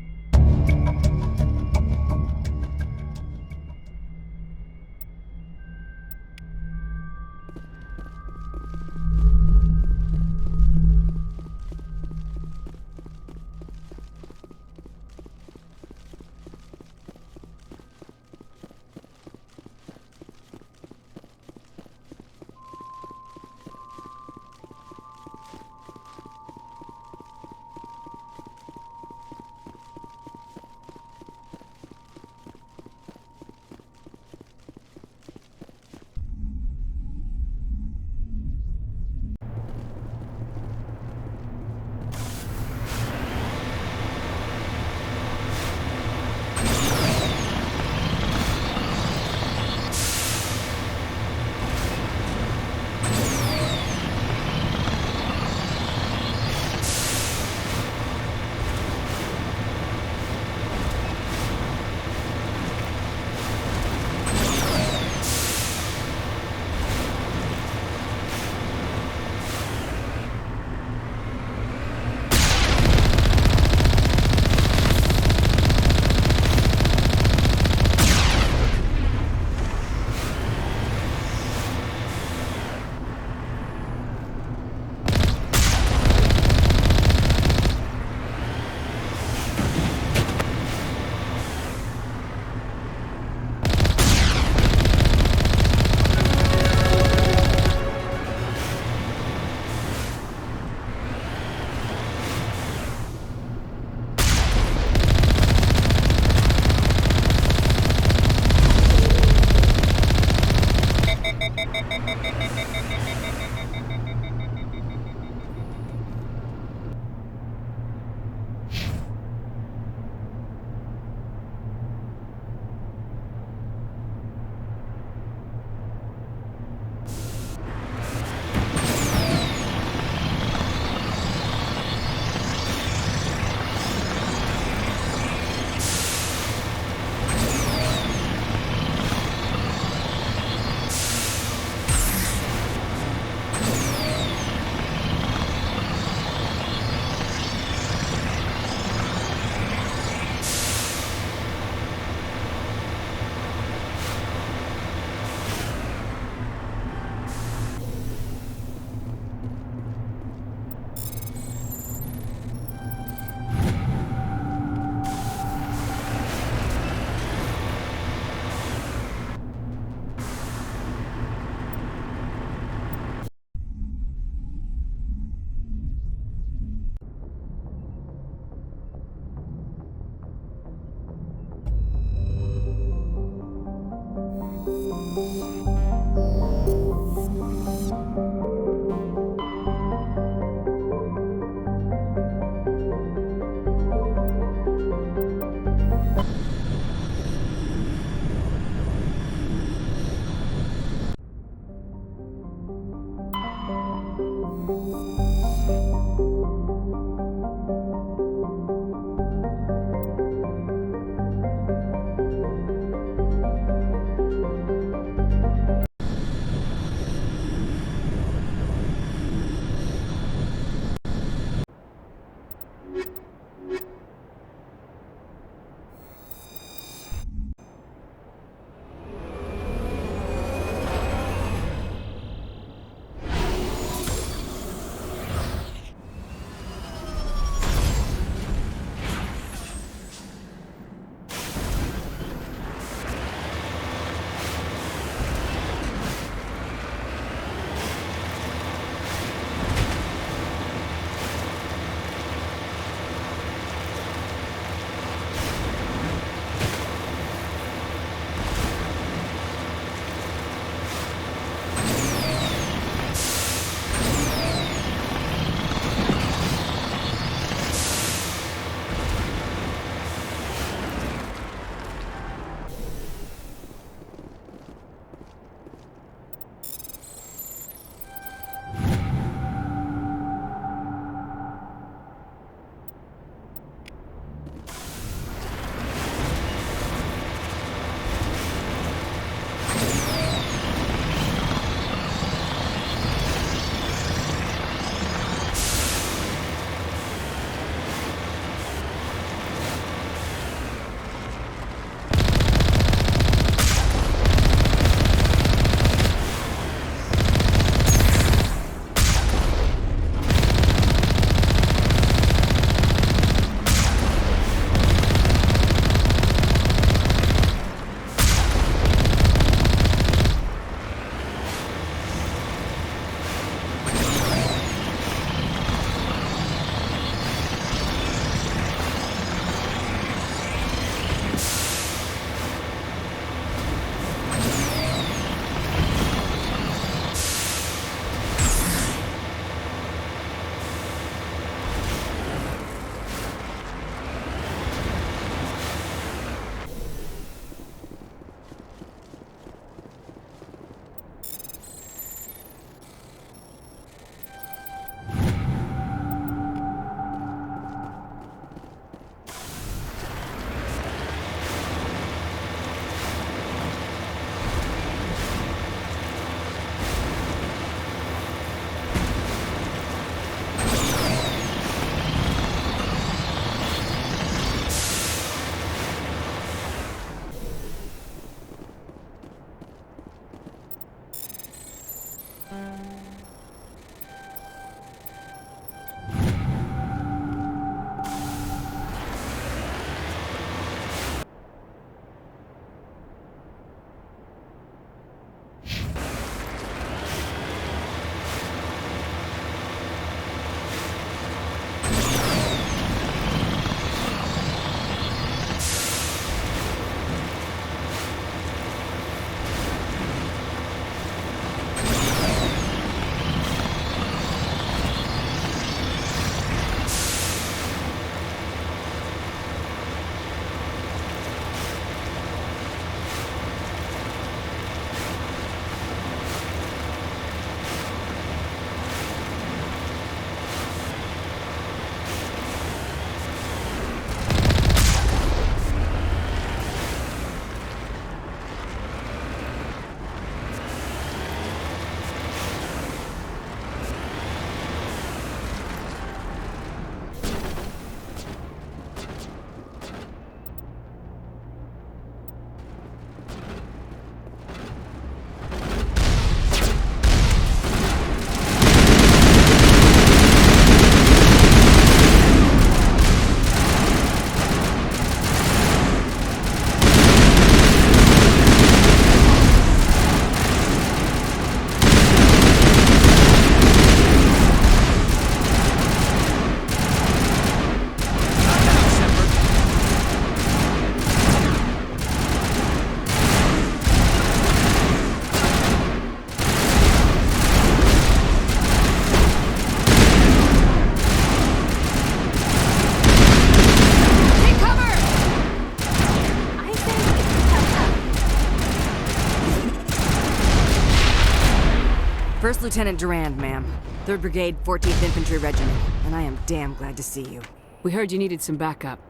First Lieutenant Durand, ma'am. 3rd Brigade, 14th Infantry Regiment, and I am damn glad to see you.
We heard you needed some backup.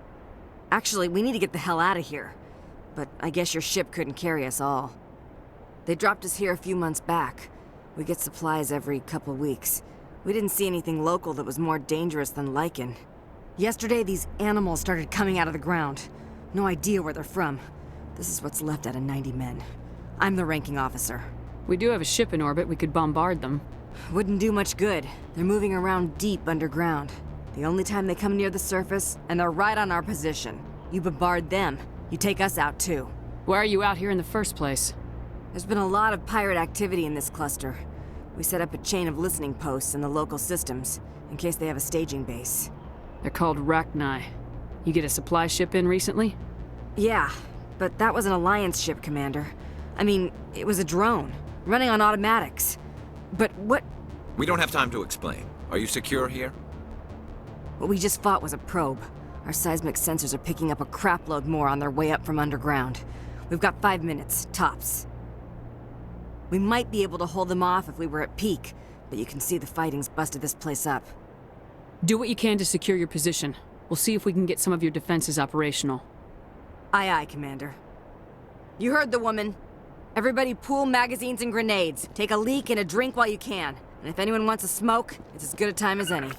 Actually, we need to get the hell out of here. But I guess your ship couldn't carry us all. They dropped us here a few months back. We get supplies every couple weeks. We didn't see anything local that was more dangerous than lichen. Yesterday, these animals started coming out of the ground. No idea where they're from. This is what's left out of 90 men. I'm the ranking officer.
We do have a ship in orbit. We could bombard them.
Wouldn't do much good. They're moving around deep underground. The only time they come near the surface, and they're right on our position. You bombard them, you take us out too.
Why are you out here in the first place?
There's been a lot of pirate activity in this cluster. We set up a chain of listening posts in the local systems, in case they have a staging base.
They're called Rachni. You get a supply ship in recently?
Yeah, but that was an Alliance ship, Commander. I mean, it was a drone, running on automatics. But what...
We don't have time to explain. Are you secure here?
What we just fought was a probe. Our seismic sensors are picking up a crapload more on their way up from underground. We've got 5 minutes, tops. We might be able to hold them off if we were at peak, but you can see the fighting's busted this place up.
Do what you can to secure your position. We'll see if we can get some of your defenses operational.
Aye, aye, Commander. You heard the woman. Everybody pool magazines and grenades. Take a leak and a drink while you can. And if anyone wants a smoke, it's as good a time as any.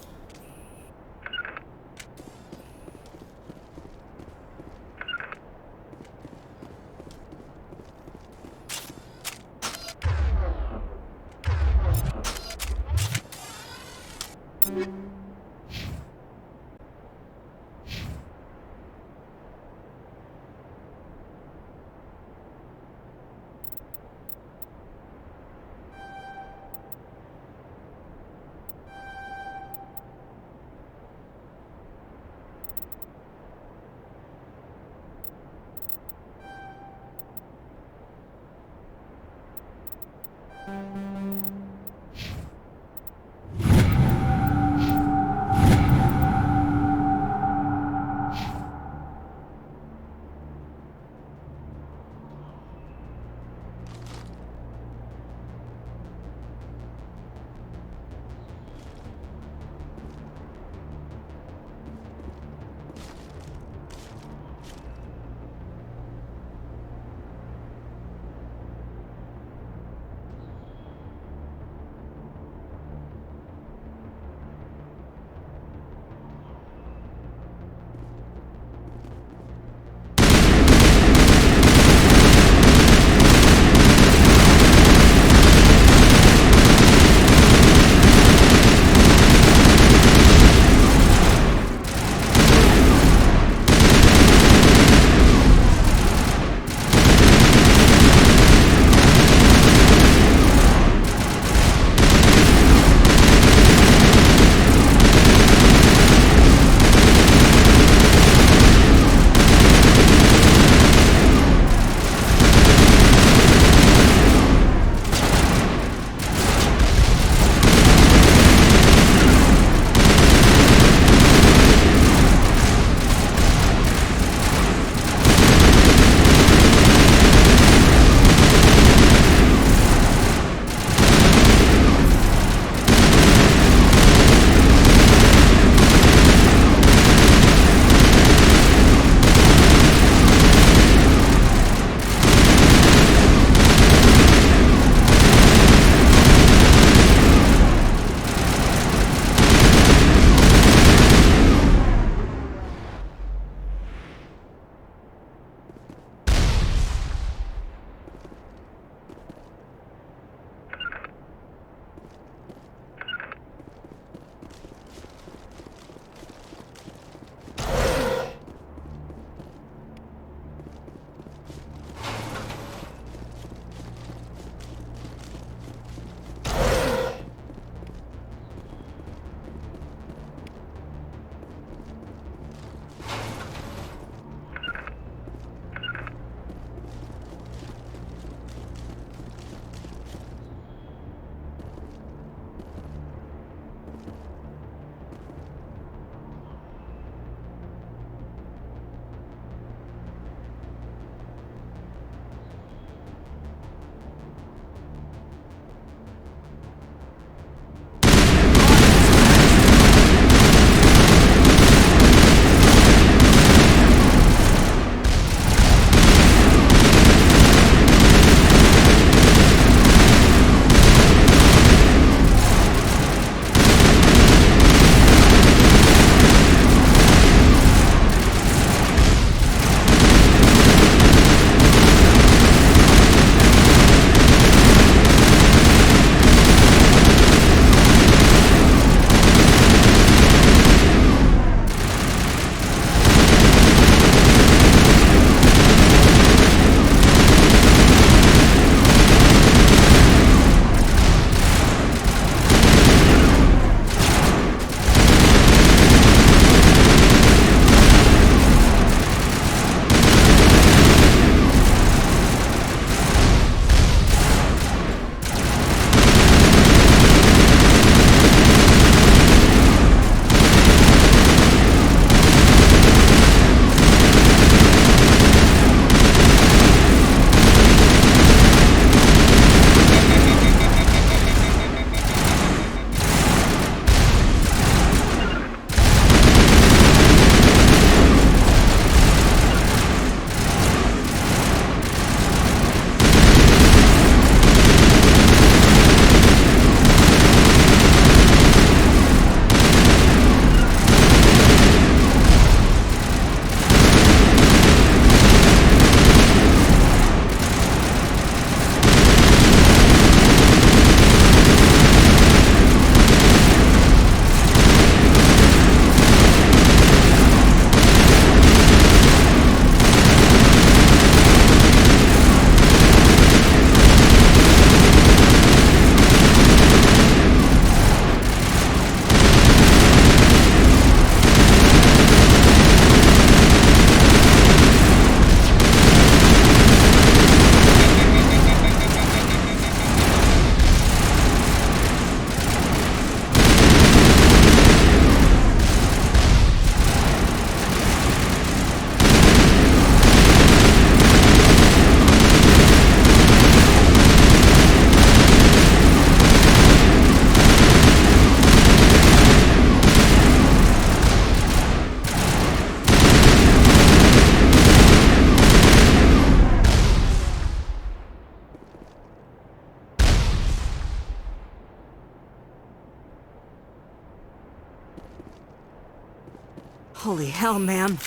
Holy hell, ma'am.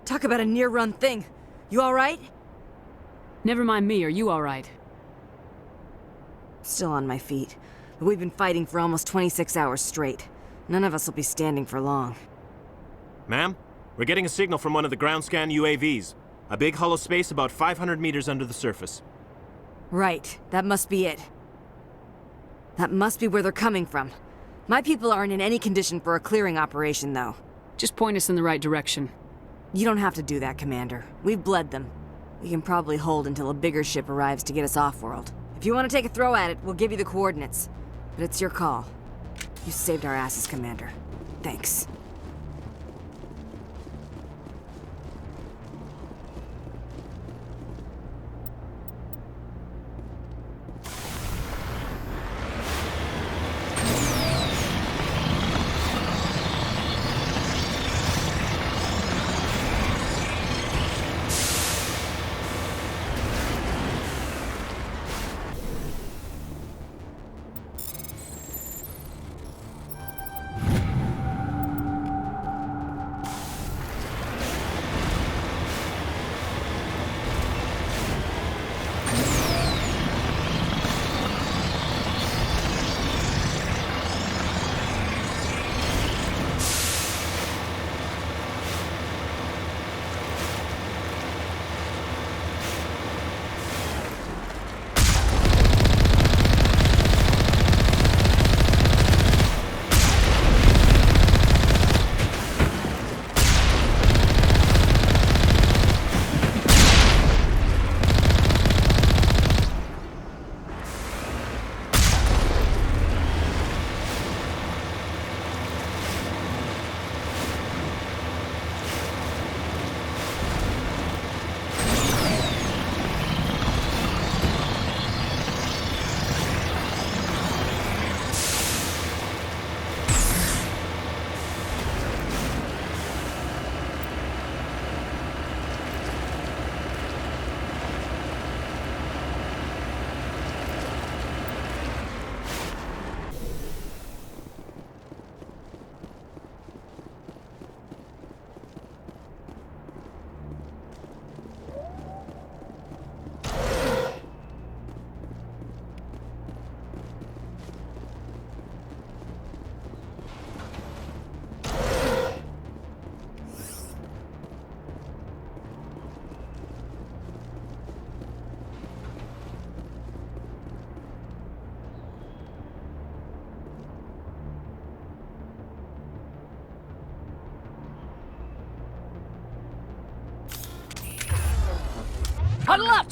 Talk about a near-run thing. You alright?
Never mind me, are you alright?
Still on my feet. But we've been fighting for almost 26 hours straight. None of us will be standing for long.
Ma'am, we're getting a signal from one of the ground scan UAVs. A big hollow space about 500 meters under the surface.
Right, that must be it. That must be where they're coming from. My people aren't in any condition for a clearing operation, though.
Just point us in the right direction.
You don't have to do that, Commander. We've bled them. We can probably hold until a bigger ship arrives to get us off-world. If you want to take a throw at it, we'll give you the coordinates. But it's your call. You saved our asses, Commander. Thanks.
Huddle up!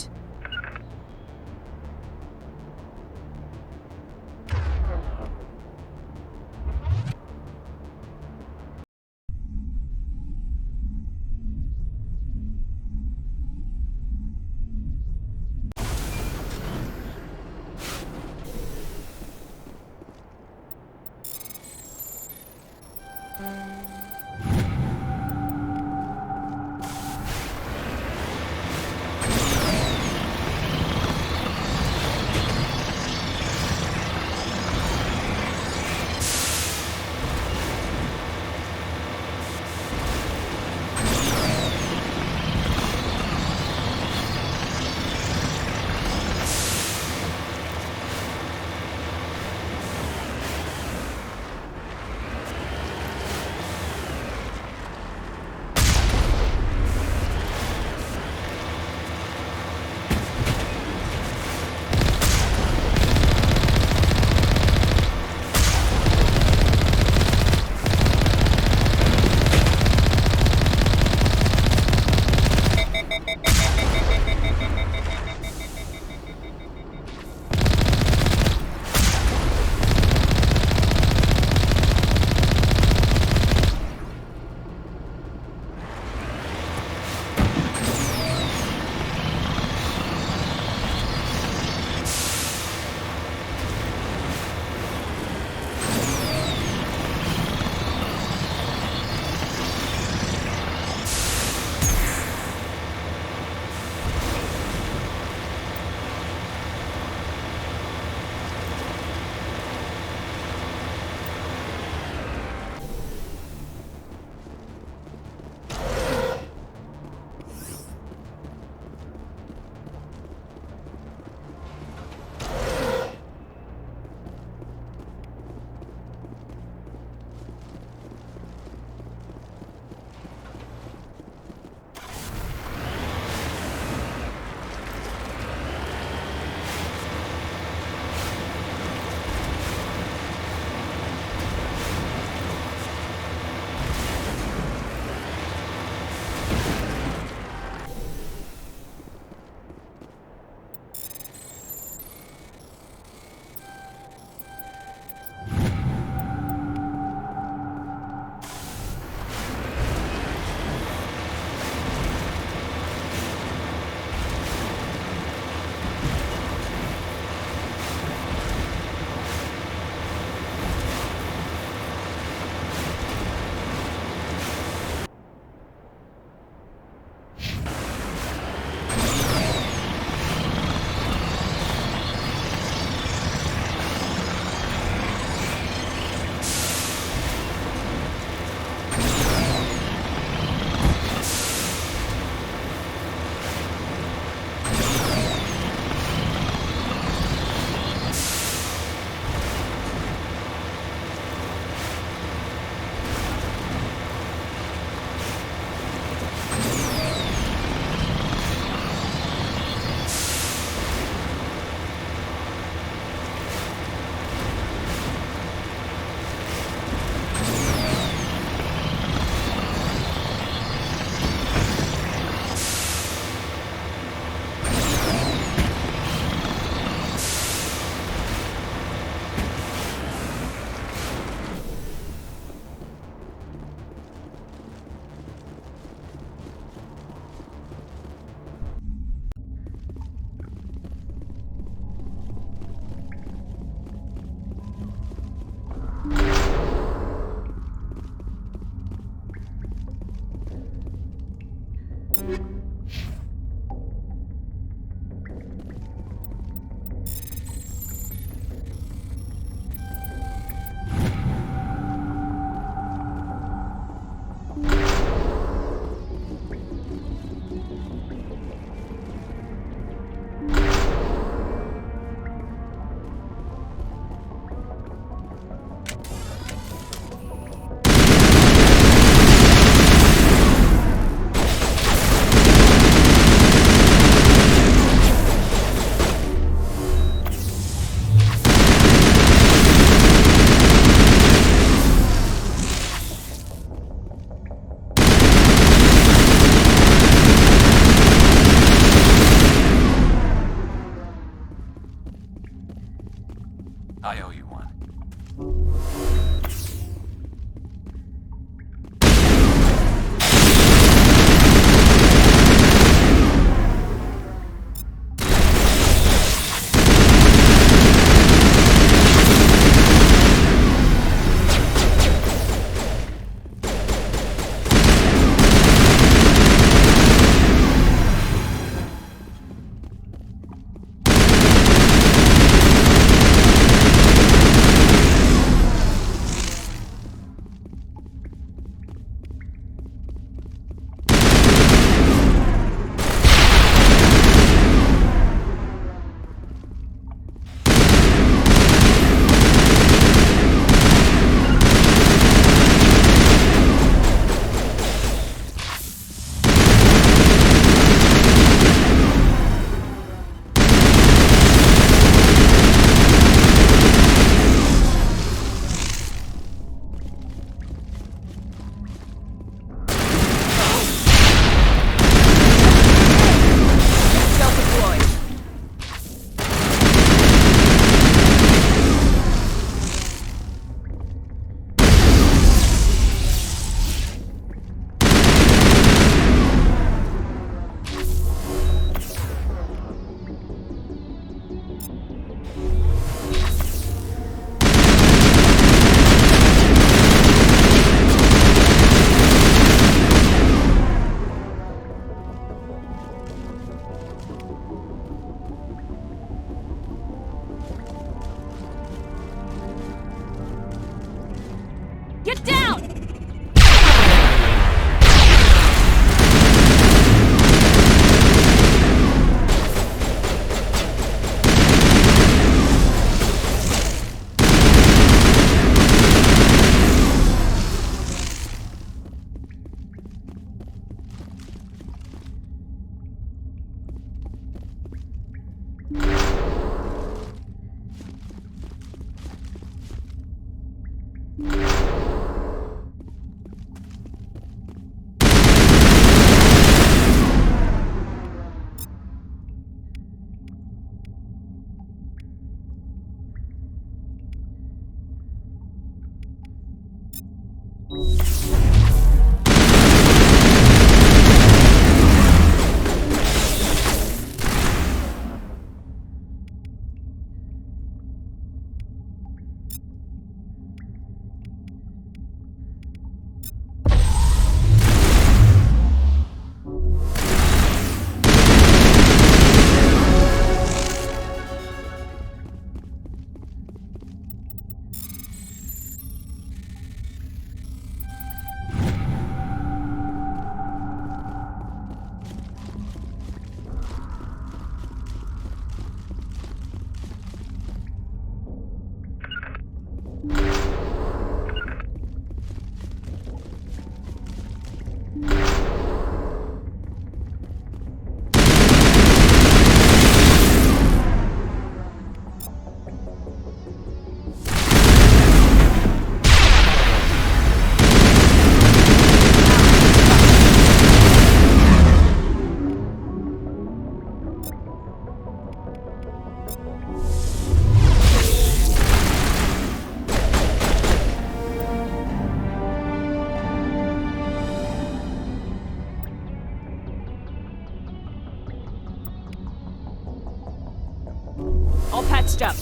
All patched up.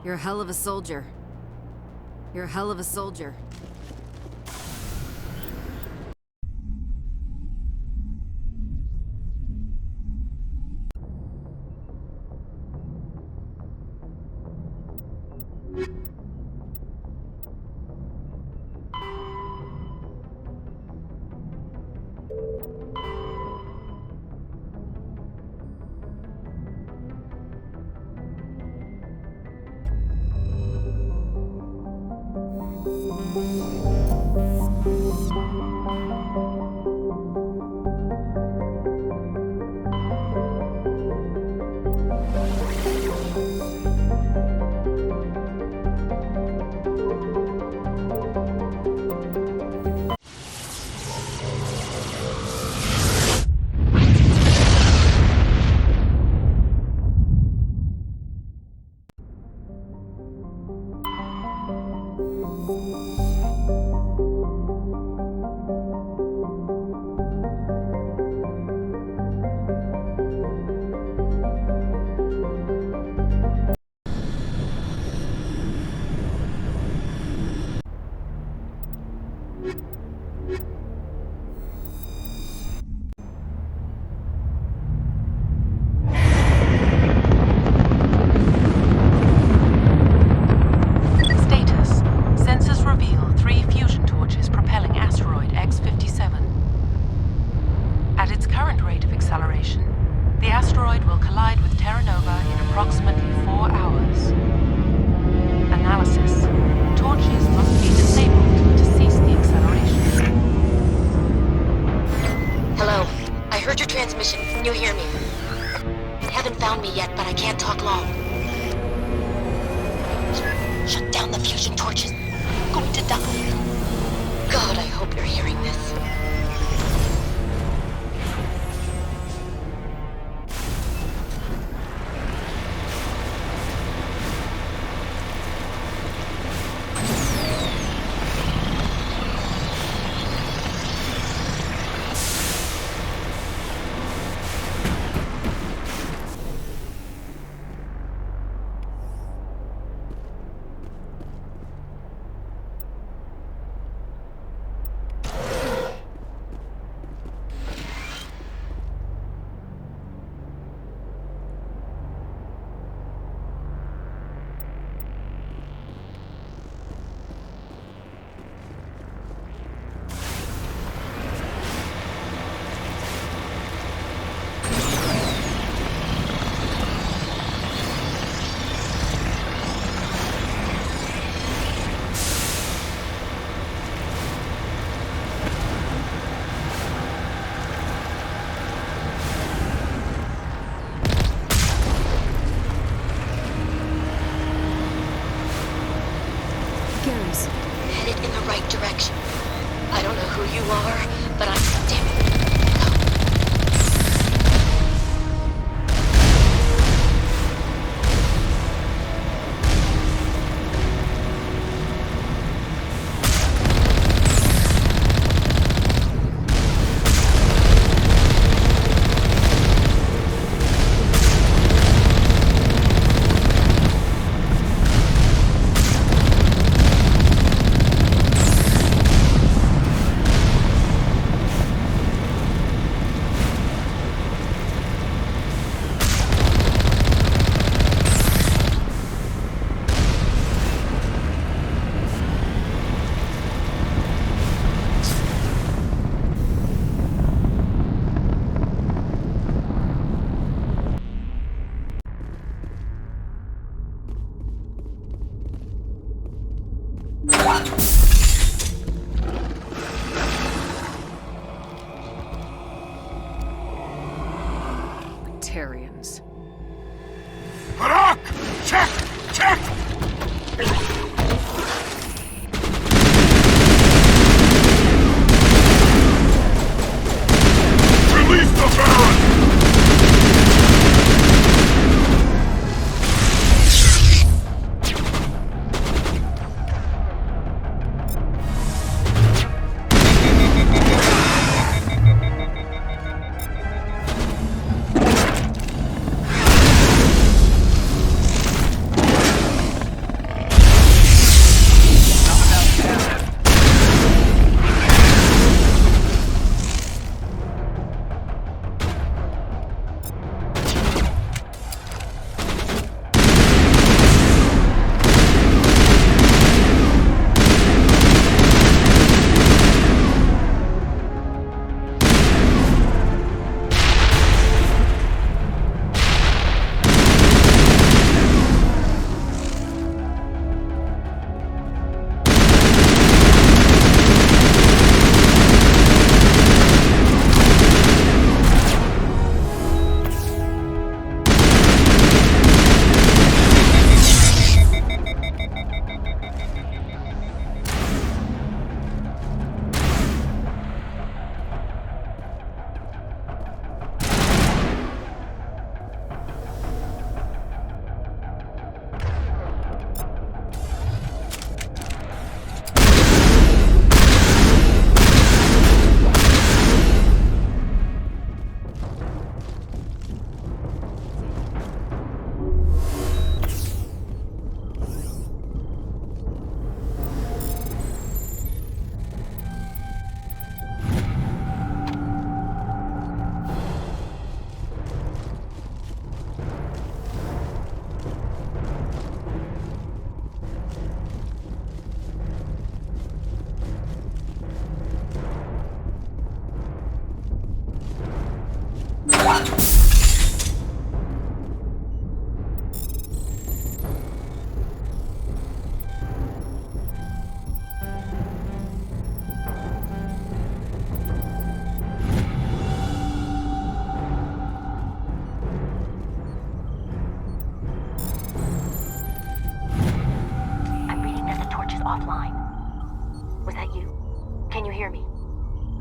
You're a hell of a soldier. You're a hell of a soldier.
The asteroid will collide with Terra Nova in approximately 4 hours. And analysis. Torches must be disabled to cease the acceleration.
Hello. I heard your transmission. Can you hear me? You haven't found me yet, but I can't talk long. Shut down the fusion torches. I'm going to die. God, I hope you're hearing this.
Garrus.
Headed in the right direction. I don't know who you are, but I'm... Damn it.
Tarians.
Harak! Check! Check! Release the Baron!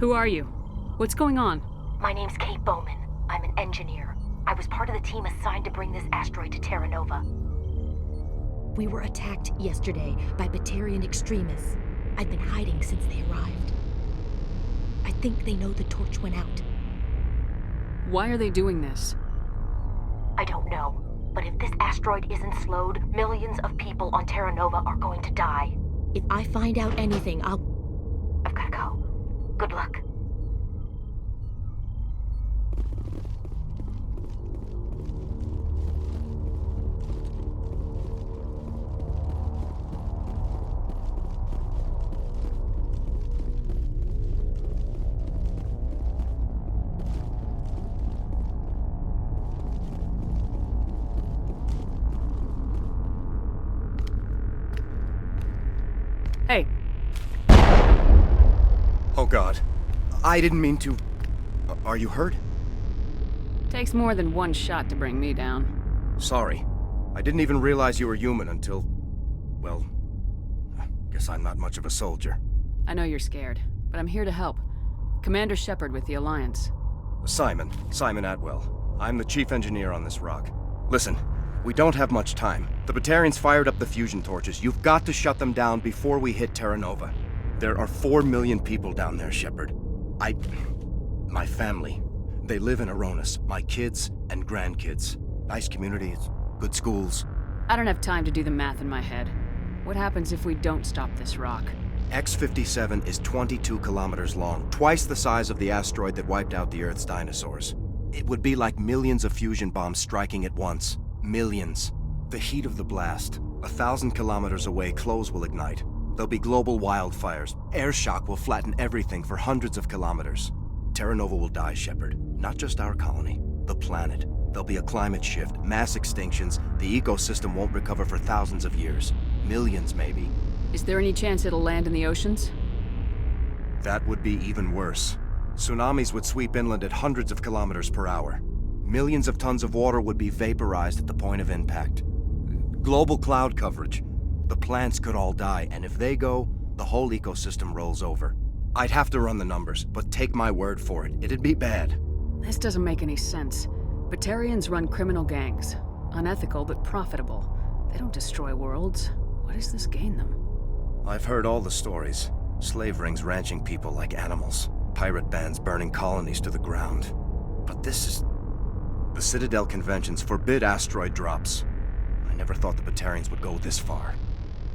Who are you? What's going on?
My name's Kate Bowman. I'm an engineer. I was part of the team assigned to bring this asteroid to Terra Nova. We were attacked yesterday by Batarian extremists. I've been hiding since they arrived. I think they know the torch went out.
Why are they doing this?
I don't know, but if this asteroid isn't slowed, millions of people on Terra Nova are going to die. If I find out anything, I've gotta go. Good luck.
Hey.
Oh God. I didn't mean to... Are you hurt?
Takes more than one shot to bring me down.
Sorry. I didn't even realize you were human until... Well... Guess I'm not much of a soldier.
I know you're scared, but I'm here to help. Commander Shepard with the Alliance.
Simon Atwell. I'm the chief engineer on this rock. Listen, we don't have much time. The Batarians fired up the fusion torches. You've got to shut them down before we hit Terra Nova. There are 4 million people down there, Shepard. My family. They live in Aronis. My kids and grandkids. Nice communities, good schools.
I don't have time to do the math in my head. What happens if we don't stop this rock?
X-57 is 22 kilometers long, twice the size of the asteroid that wiped out the Earth's dinosaurs. It would be like millions of fusion bombs striking at once. Millions. The heat of the blast. 1,000 kilometers away, clothes will ignite. There'll be global wildfires. Air shock will flatten everything for hundreds of kilometers. Terra Nova will die, Shepard. Not just our colony. The planet. There'll be a climate shift, mass extinctions. The ecosystem won't recover for thousands of years. Millions, maybe.
Is there any chance it'll land in the oceans?
That would be even worse. Tsunamis would sweep inland at hundreds of kilometers per hour. Millions of tons of water would be vaporized at the point of impact. Global cloud coverage. The plants could all die, and if they go, the whole ecosystem rolls over. I'd have to run the numbers, but take my word for it, it'd be bad.
This doesn't make any sense. Batarians run criminal gangs. Unethical, but profitable. They don't destroy worlds. What does this gain them?
I've heard all the stories. Slave rings ranching people like animals. Pirate bands burning colonies to the ground. But this is... The Citadel conventions forbid asteroid drops. I never thought the Batarians would go this far.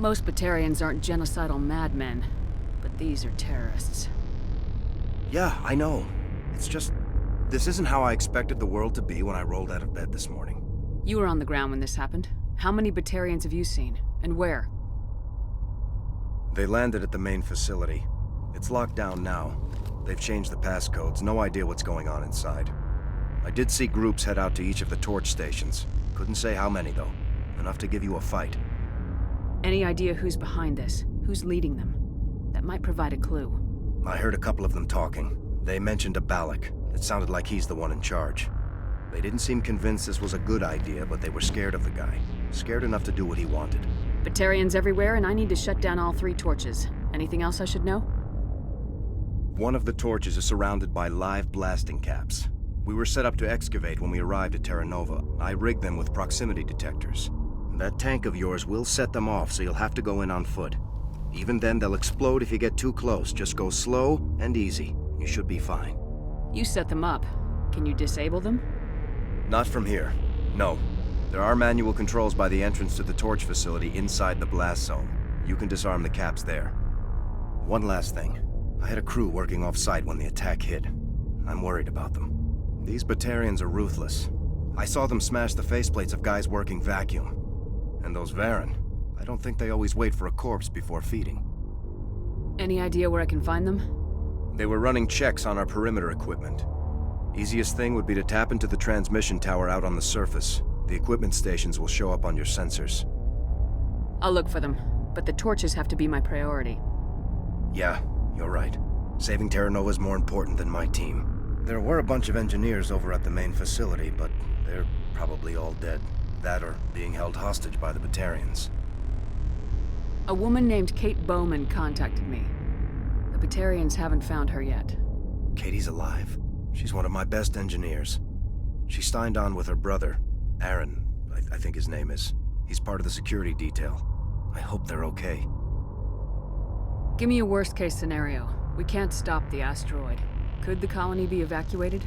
Most Batarians aren't genocidal madmen, but these are terrorists.
Yeah, I know. It's just... This isn't how I expected the world to be when I rolled out of bed this morning.
You were on the ground when this happened. How many Batarians have you seen? And where?
They landed at the main facility. It's locked down now. They've changed the passcodes. No idea what's going on inside. I did see groups head out to each of the torch stations. Couldn't say how many, though. Enough to give you a fight.
Any idea who's behind this? Who's leading them? That might provide a clue.
I heard a couple of them talking. They mentioned a Balak. It sounded like he's the one in charge. They didn't seem convinced this was a good idea, but they were scared of the guy. Scared enough to do what he wanted.
Batarians everywhere, and I need to shut down all 3 torches. Anything else I should know?
One of the torches is surrounded by live blasting caps. We were set up to excavate when we arrived at Terra Nova. I rigged them with proximity detectors. That tank of yours will set them off, so you'll have to go in on foot. Even then, they'll explode if you get too close. Just go slow and easy. You should be fine.
You set them up. Can you disable them?
Not from here. No. There are manual controls by the entrance to the torch facility inside the blast zone. You can disarm the caps there. One last thing. I had a crew working off-site when the attack hit. I'm worried about them. These Batarians are ruthless. I saw them smash the faceplates of guys working vacuum. And those Varen, I don't think they always wait for a corpse before feeding.
Any idea where I can find them?
They were running checks on our perimeter equipment. Easiest thing would be to tap into the transmission tower out on the surface. The equipment stations will show up on your sensors.
I'll look for them, but the torches have to be my priority.
Yeah, you're right. Saving Terra Nova is more important than my team. There were a bunch of engineers over at the main facility, but they're probably all dead. That or being held hostage by the Batarians.
A woman named Kate Bowman contacted me. The Batarians haven't found her yet.
Katie's alive. She's one of my best engineers. She signed on with her brother, Aaron, I think his name is. He's part of the security detail. I hope they're okay.
Give me a worst-case scenario. We can't stop the asteroid. Could the colony be evacuated?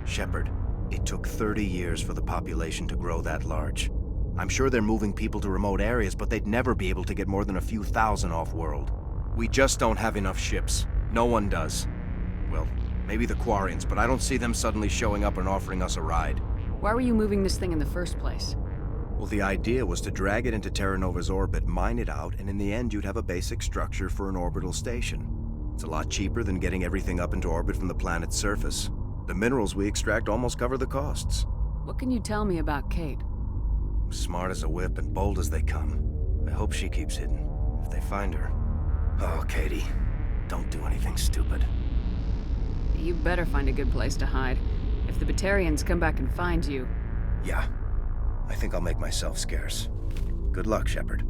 Shepard, it took 30 years for the population to grow that large. I'm sure they're moving people to remote areas, but they'd never be able to get more than a few thousand off-world. We just don't have enough ships. No one does. Well, maybe the Quarians, but I don't see them suddenly showing up and offering us a ride.
Why were you moving this thing in the first place?
Well, the idea was to drag it into Terra Nova's orbit, mine it out, and in the end you'd have a basic structure for an orbital station. It's a lot cheaper than getting everything up into orbit from the planet's surface. The minerals we extract almost cover the costs.
What can you tell me about Kate?
Smart as a whip and bold as they come. I hope she keeps hidden, if they find her. Oh, Katie, don't do anything stupid.
You better find a good place to hide. If the Batarians come back and find you...
Yeah. I think I'll make myself scarce. Good luck, Shepard.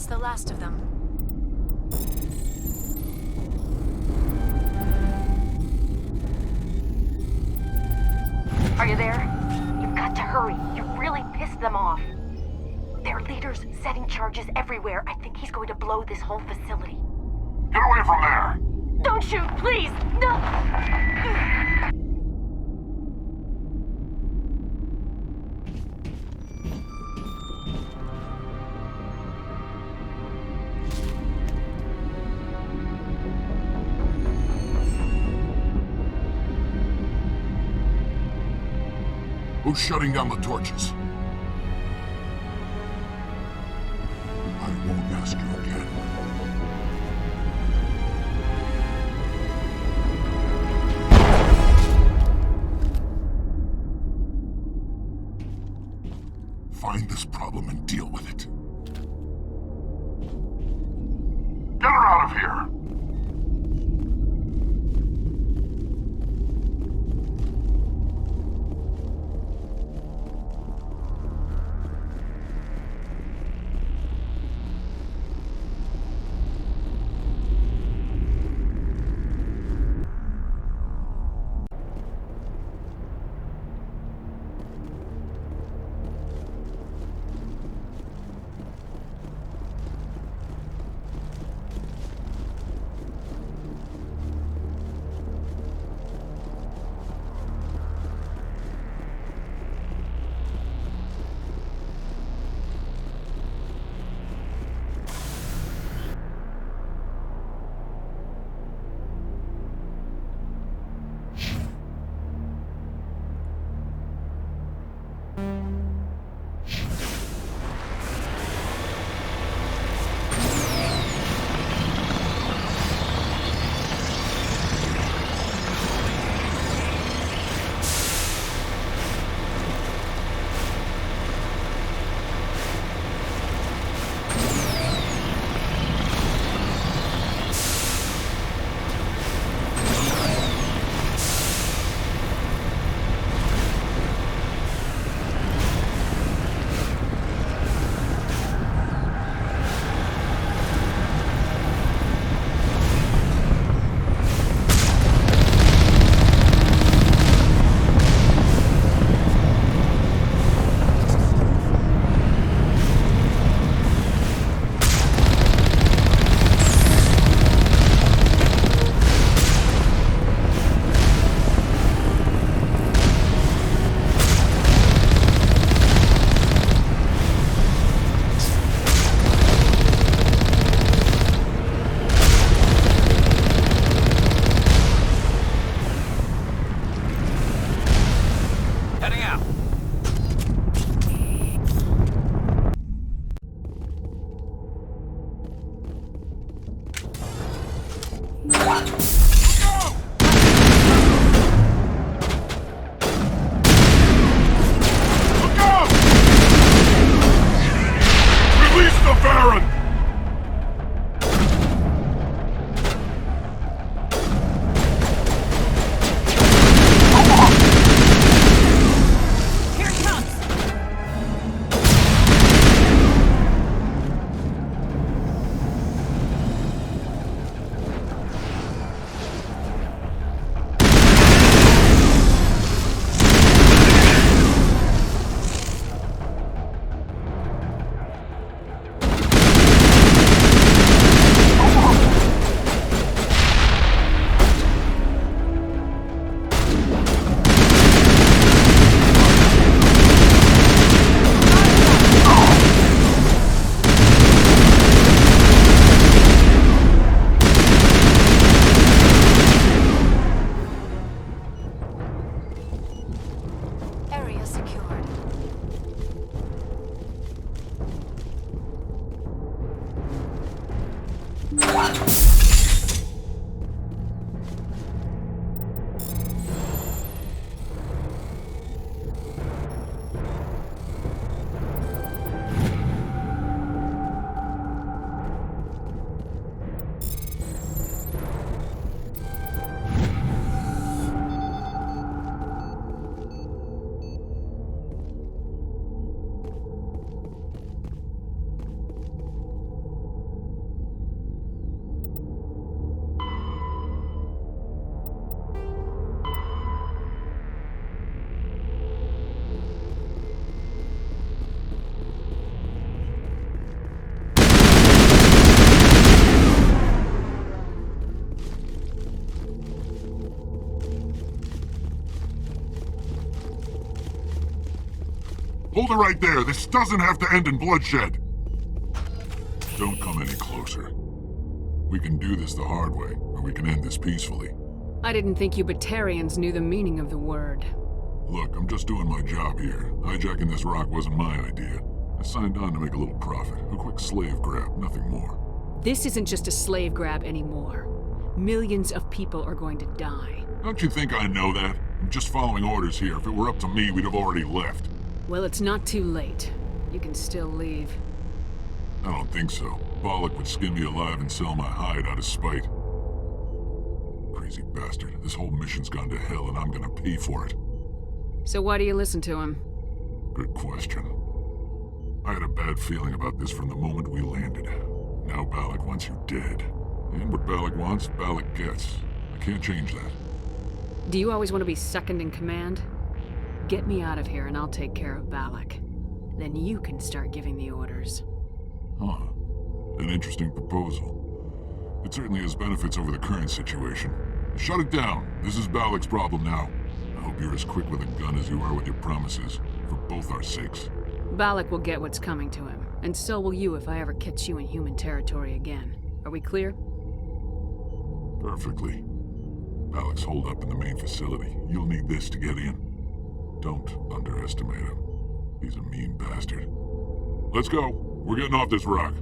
That's the last of them.
Are you there? You've got to hurry. You really pissed them off. Their leader's setting charges everywhere. I think he's going to blow this whole facility.
Get away from there!
Don't shoot, please! No!
Who's shutting down the torches? I won't ask you again. Find this problem and deal with it. Get her out of here! Hold it right there. This doesn't have to end in bloodshed. Don't come any closer. We can do this the hard way, or we can end this peacefully.
I didn't think you Batarians knew the meaning of the word.
Look, I'm just doing my job here. Hijacking this rock wasn't my idea. I signed on to make a little profit. A quick slave grab, nothing more.
This isn't just a slave grab anymore. Millions of people are going to die.
Don't you think I know that? I'm just following orders here. If it were up to me, we'd have already left.
Well, it's not too late. You can still leave.
I don't think so. Bollock would skin me alive and sell my hide out of spite. Crazy bastard. This whole mission's gone to hell and I'm gonna pay for it.
So why do you listen to him?
Good question. I had a bad feeling about this from the moment we landed. Now Bollock wants you dead. And what Bollock wants, Bollock gets. I can't change that.
Do you always want to be second in command? Get me out of here and I'll take care of Bollock. Then you can start giving the orders.
Huh. An interesting proposal. It certainly has benefits over the current situation. Shut it down. This is Bollock's problem now. I hope you're as quick with a gun as you are with your promises, for both our sakes.
Bollock will get what's coming to him, and so will you if I ever catch you in human territory again. Are we clear?
Perfectly. Bollock's holed up in the main facility. You'll need this to get in. Don't underestimate him. He's a mean bastard. Let's go. We're getting off this rock.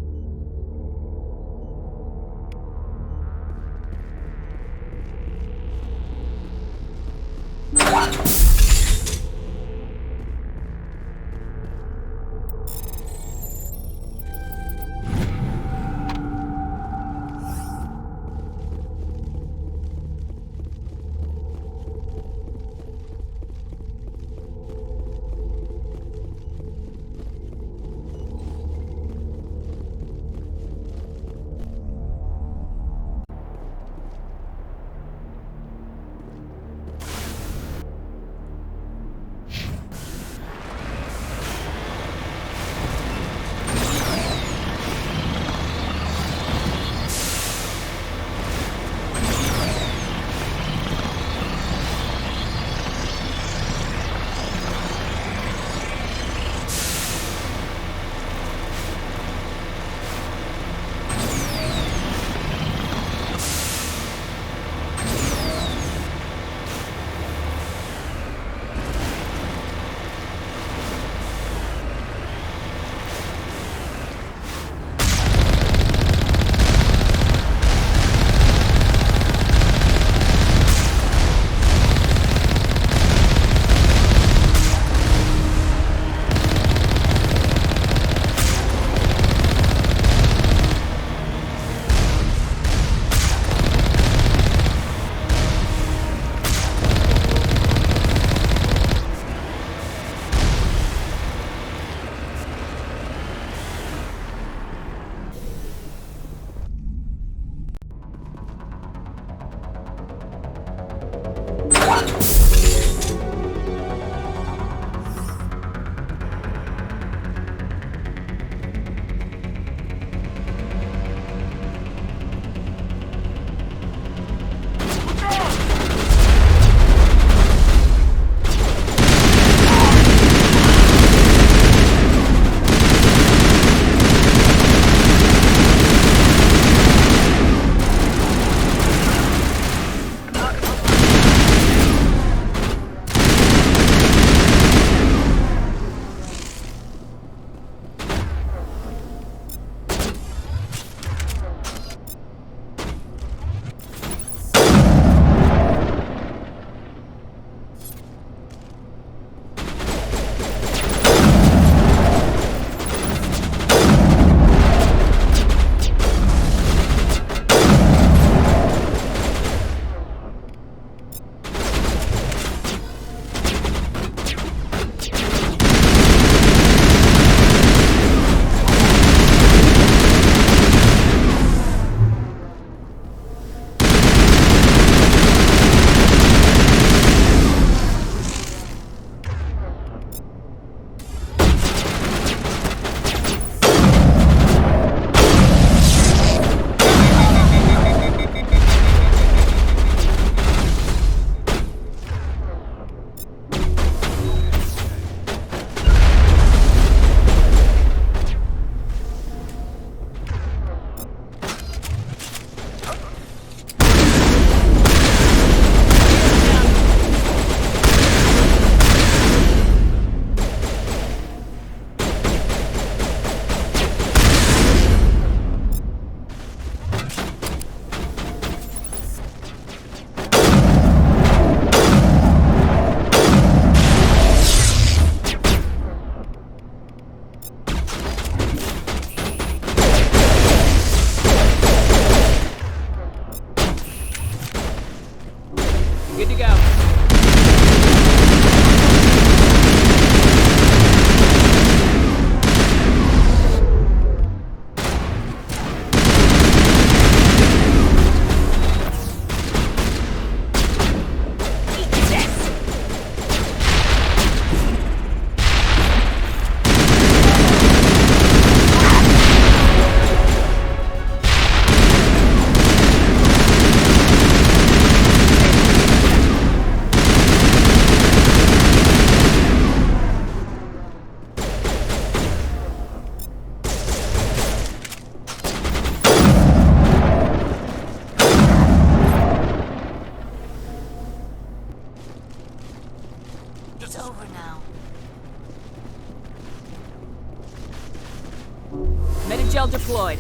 Metagel deployed.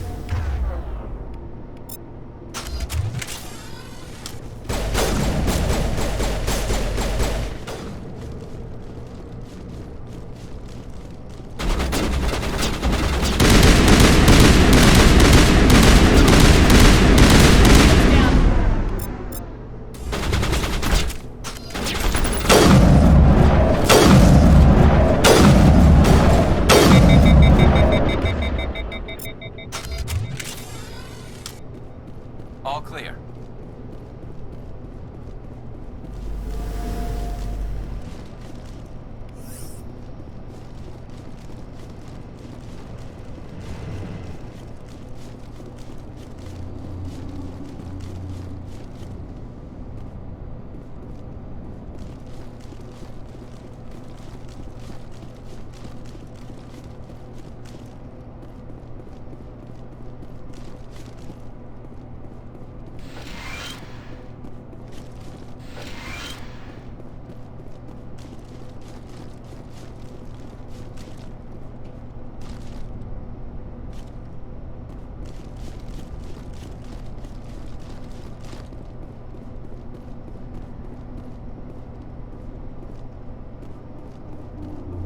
All clear.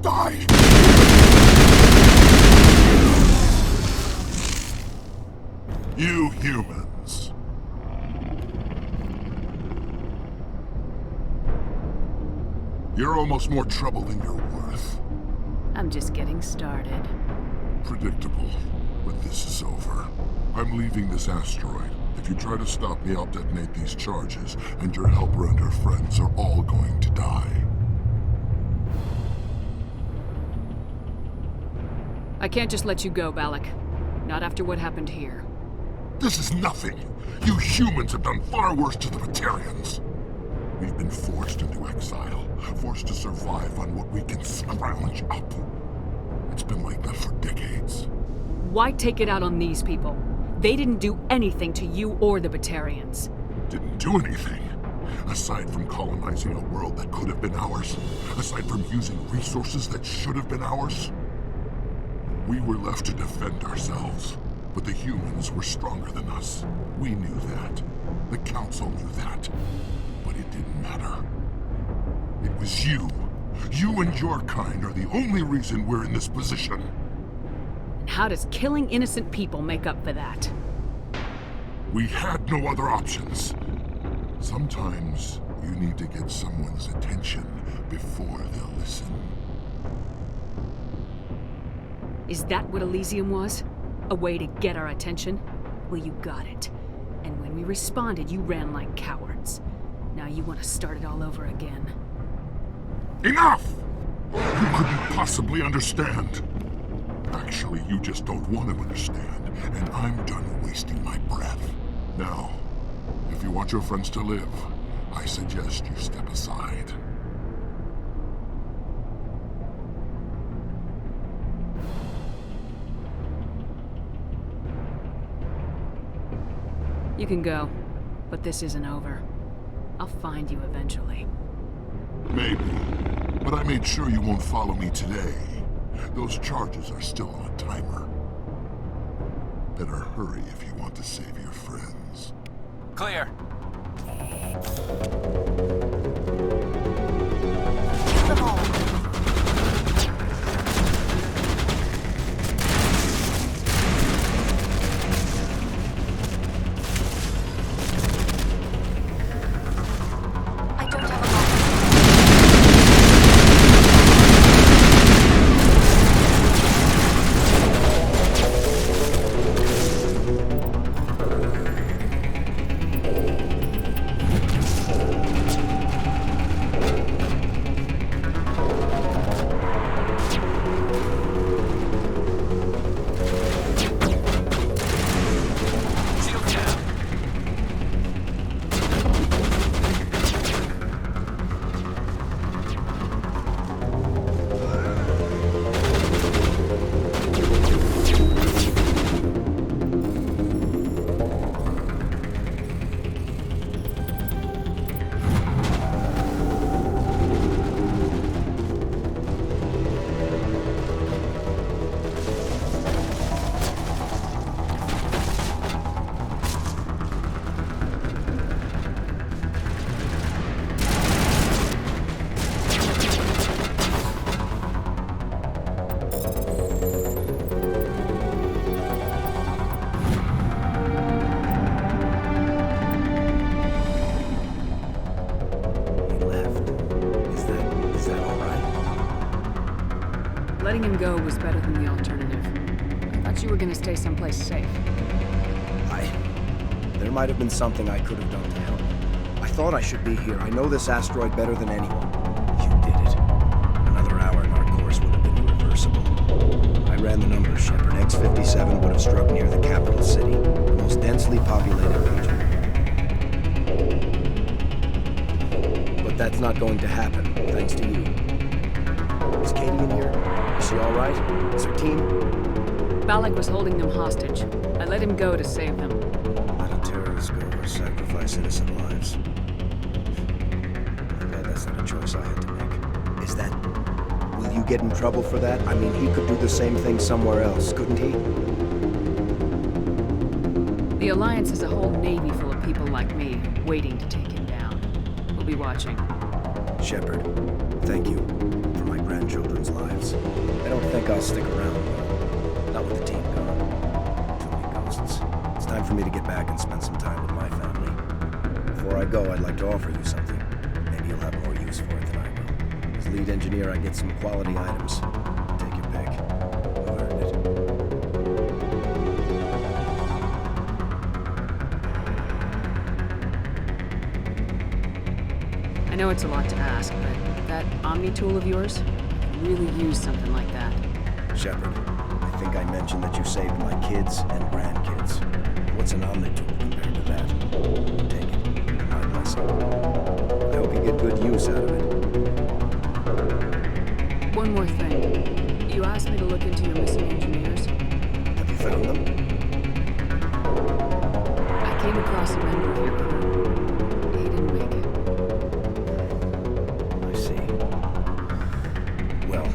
Die! You humans. You're almost more trouble than you're worth.
I'm just getting started.
Predictable, but this is over. I'm leaving this asteroid. If you try to stop me, I'll detonate these charges, and your helper and her friends are all going to die.
I can't just let you go, Balak. Not after what happened here.
This is nothing. You humans have done far worse to the Batarians. We've been forced into exile, forced to survive on what we can scrounge up. It's been like that for decades.
Why take it out on these people? They didn't do anything to you or the Batarians.
Didn't do anything. Aside from colonizing a world that could have been ours. Aside from using resources that should have been ours. We were left to defend ourselves, but the humans were stronger than us. We knew that. The Council knew that. But it didn't matter. It was you. You and your kind are the only reason we're in this position.
And how does killing innocent people make up for that?
We had no other options. Sometimes you need to get someone's attention before they'll listen.
Is that what Elysium was? A way to get our attention? Well, you got it. And when we responded, you ran like cowards. Now you want to start it all over again.
Enough! You couldn't possibly understand. Actually, you just don't want to understand, and I'm done wasting my breath. Now, if you want your friends to live, I suggest you step aside.
You can go, but this isn't over. I'll find you eventually.
Maybe, but I made sure you won't follow me today. Those charges are still on a timer. Better hurry if you want to save your friends.
Clear.
Kill them all.
Letting him go was better than the alternative. I thought you were gonna stay someplace safe.
There might have been something I could have done to help. I thought I should be here. I know this asteroid better than anyone. You did it. Another hour and our course would have been irreversible. I ran the numbers, Shepard. X-57 would have struck near the capital city, the most densely populated region. But that's not going to happen, thanks to you. Is Katie in here? Is she all right? Is her team?
Balak was holding them hostage. I let him go to save them.
Let a terrorist go or sacrifice innocent lives. I'm glad that's not a choice I had to make. Is that... Will you get in trouble for that? I mean, he could do the same thing somewhere else, couldn't he?
The Alliance is a whole navy full of people like me, waiting to take him down. We'll be watching.
Shepard, thank you for my grandchildren's lives. I don't think I'll stick around, though. Not with the team gone. Too many ghosts. It's time for me to get back and spend some time with my family. Before I go, I'd like to offer you something. Maybe you'll have more use for it than I will. As lead engineer, I get some quality items. Take your pick. You've earned it.
I know it's a lot to ask, but that Omni tool of yours could really use something like that.
Shepard, I think I mentioned that you saved my kids and grandkids. What's an Omni tool compared to that? Take it. My blessing. I hope you get good use out of it.
One more thing. You asked me to look into your missing engineers.
Have you found them?
I came across a member of your crew. He didn't make it.
I see. Well,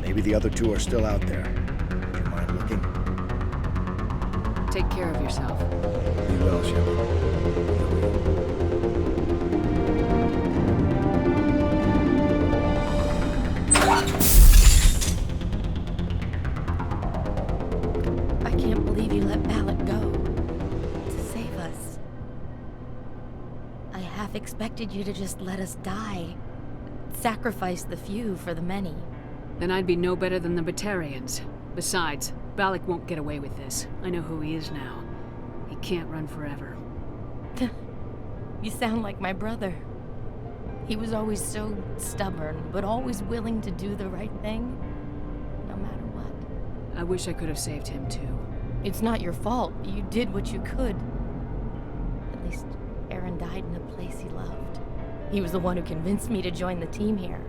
maybe the other two are still out there. Would you mind looking?
Take care of yourself.
Be well, Shepard.
I can't believe you let Balak go. To save us. I half expected you to just let us die. Sacrifice the few for the many.
Then I'd be no better than the Batarians. Besides, Balak won't get away with this. I know who he is now. He can't run forever.
You sound like my brother. He was always so stubborn, but always willing to do the right thing, no matter what.
I wish I could have saved him too.
It's not your fault. You did what you could. At least Aaron died in a place he loved. He was the one who convinced me to join the team here.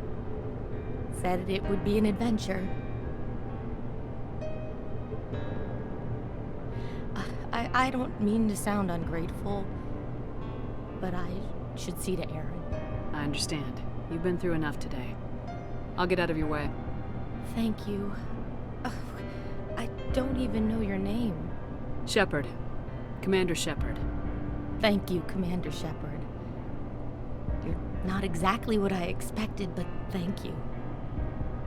Said it would be an adventure. I don't mean to sound ungrateful, but I should see to Aaron.
I understand. You've been through enough today. I'll get out of your way.
Thank you. I don't even know your name.
Shepard. Commander Shepard.
Thank you, Commander Shepard. You're not exactly what I expected, but thank you.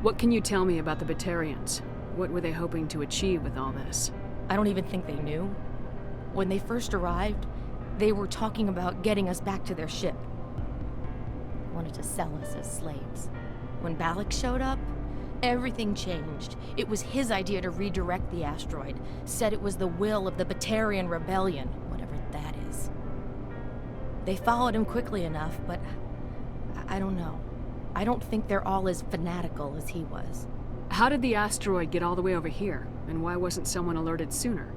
What can you tell me about the Batarians? What were they hoping to achieve with all this?
I don't even think they knew. When they first arrived, they were talking about getting us back to their ship. Wanted to sell us as slaves. When Balak showed up, everything changed. It was his idea to redirect the asteroid. Said it was the will of the Batarian Rebellion, whatever that is. They followed him quickly enough, but I don't know. I don't think they're all as fanatical as he was.
How did the asteroid get all the way over here? And why wasn't someone alerted sooner?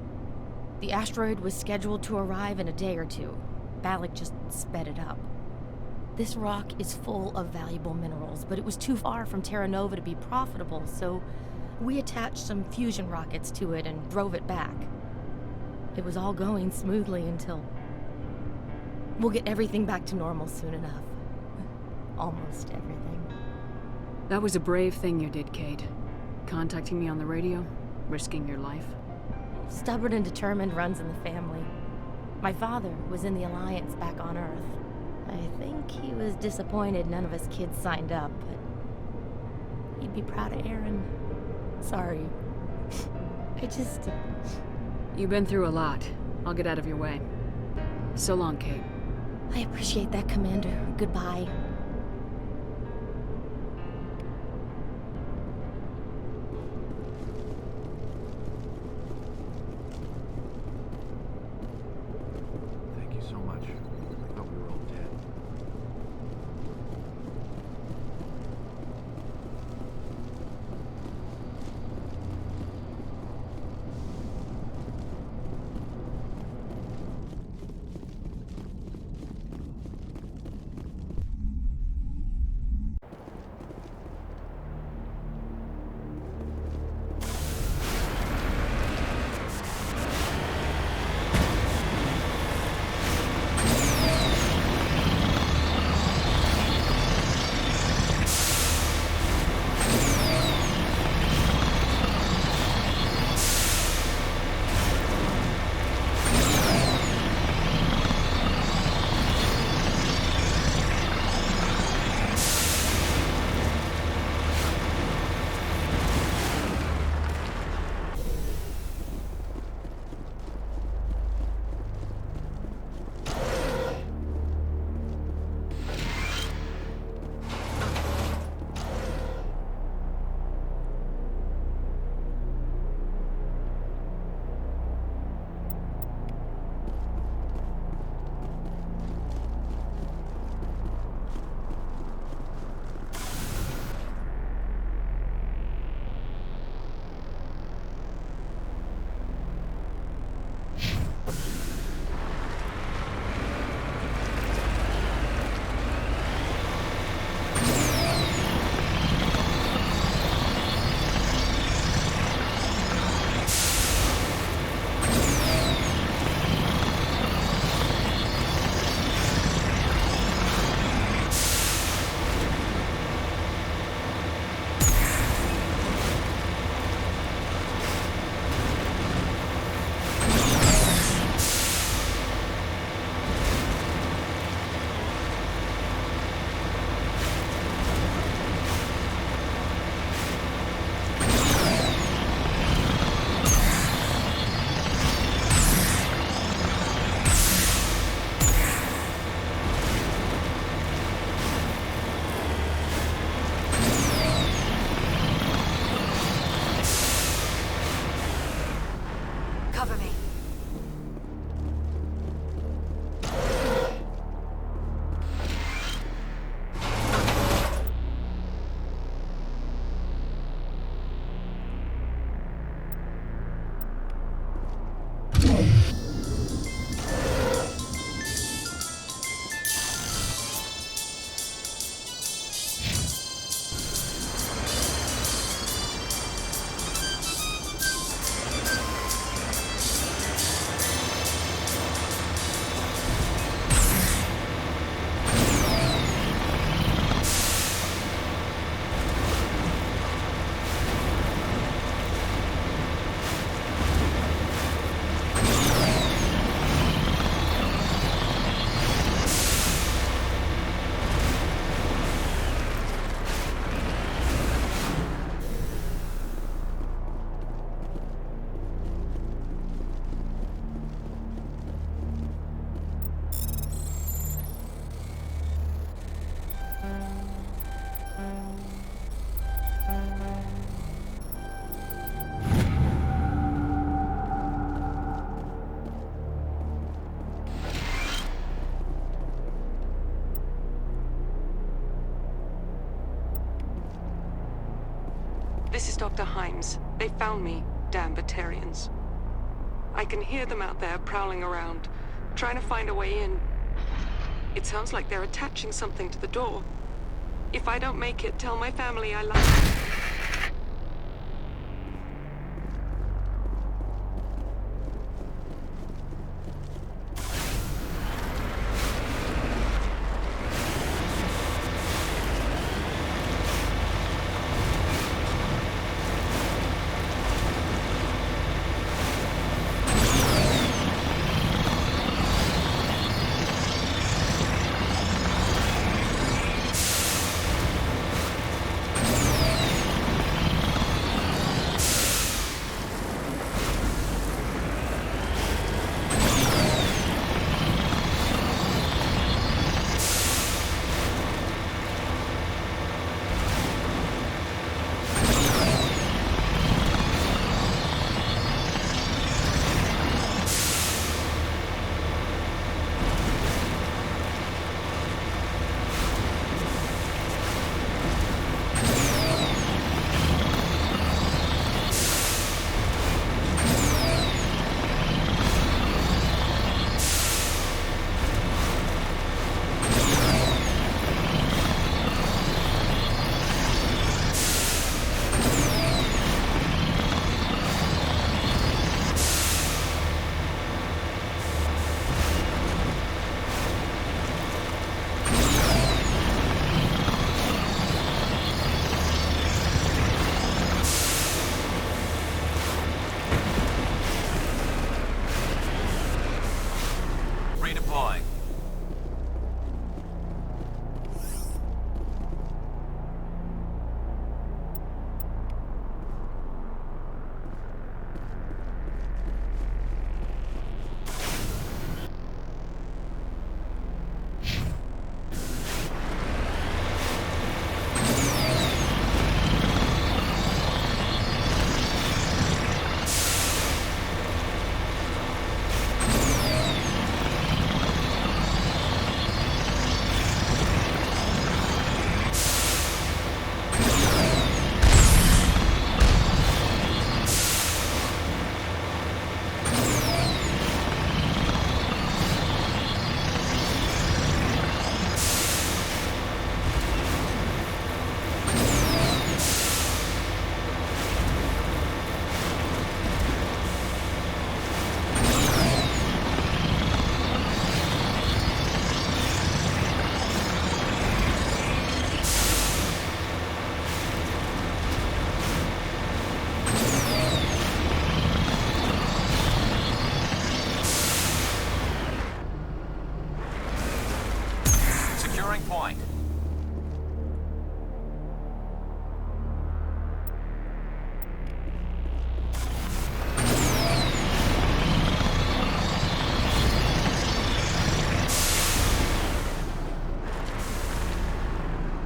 The asteroid was scheduled to arrive in a day or two. Balak just sped it up. This rock is full of valuable minerals, but it was too far from Terra Nova to be profitable, so we attached some fusion rockets to it and drove it back. It was all going smoothly until... We'll get everything back to normal soon enough. Almost everything.
That was a brave thing you did, Kate. Contacting me on the radio, risking your life.
Stubborn and determined runs in the family. My father was in the Alliance back on Earth. I think he was disappointed none of us kids signed up, but he'd be proud of Aaron. Sorry.
You've been through a lot. I'll get out of your way. So long, Kate.
I appreciate that, Commander. Goodbye.
Cover me.
This is Dr. Himes. They found me, damn Batarians. I can hear them out there prowling around, trying to find a way in. It sounds like they're attaching something to the door. If I don't make it, tell my family I love them.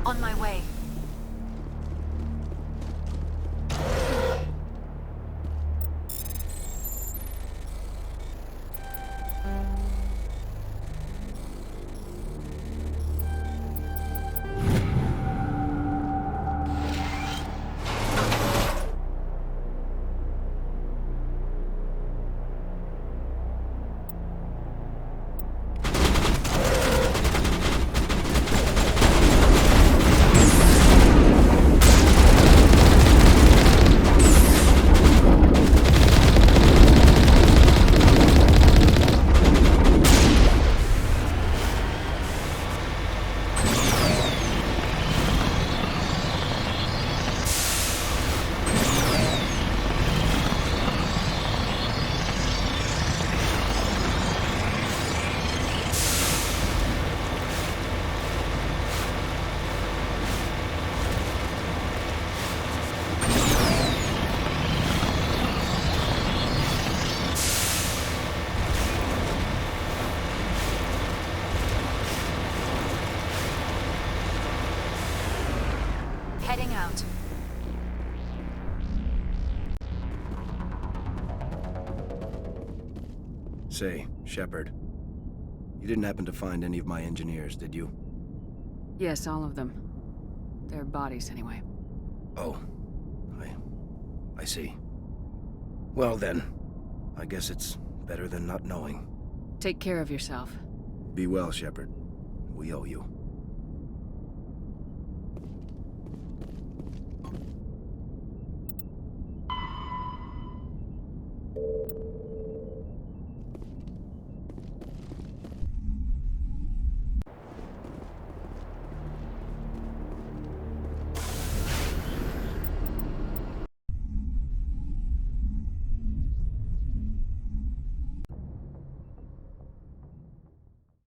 On my way.
Say, Shepard, you didn't happen to find any of my engineers, did you?
Yes, all of them. Their bodies, anyway.
Oh. I see. Well then, I guess it's better than not knowing.
Take care of yourself.
Be well, Shepard. We owe you.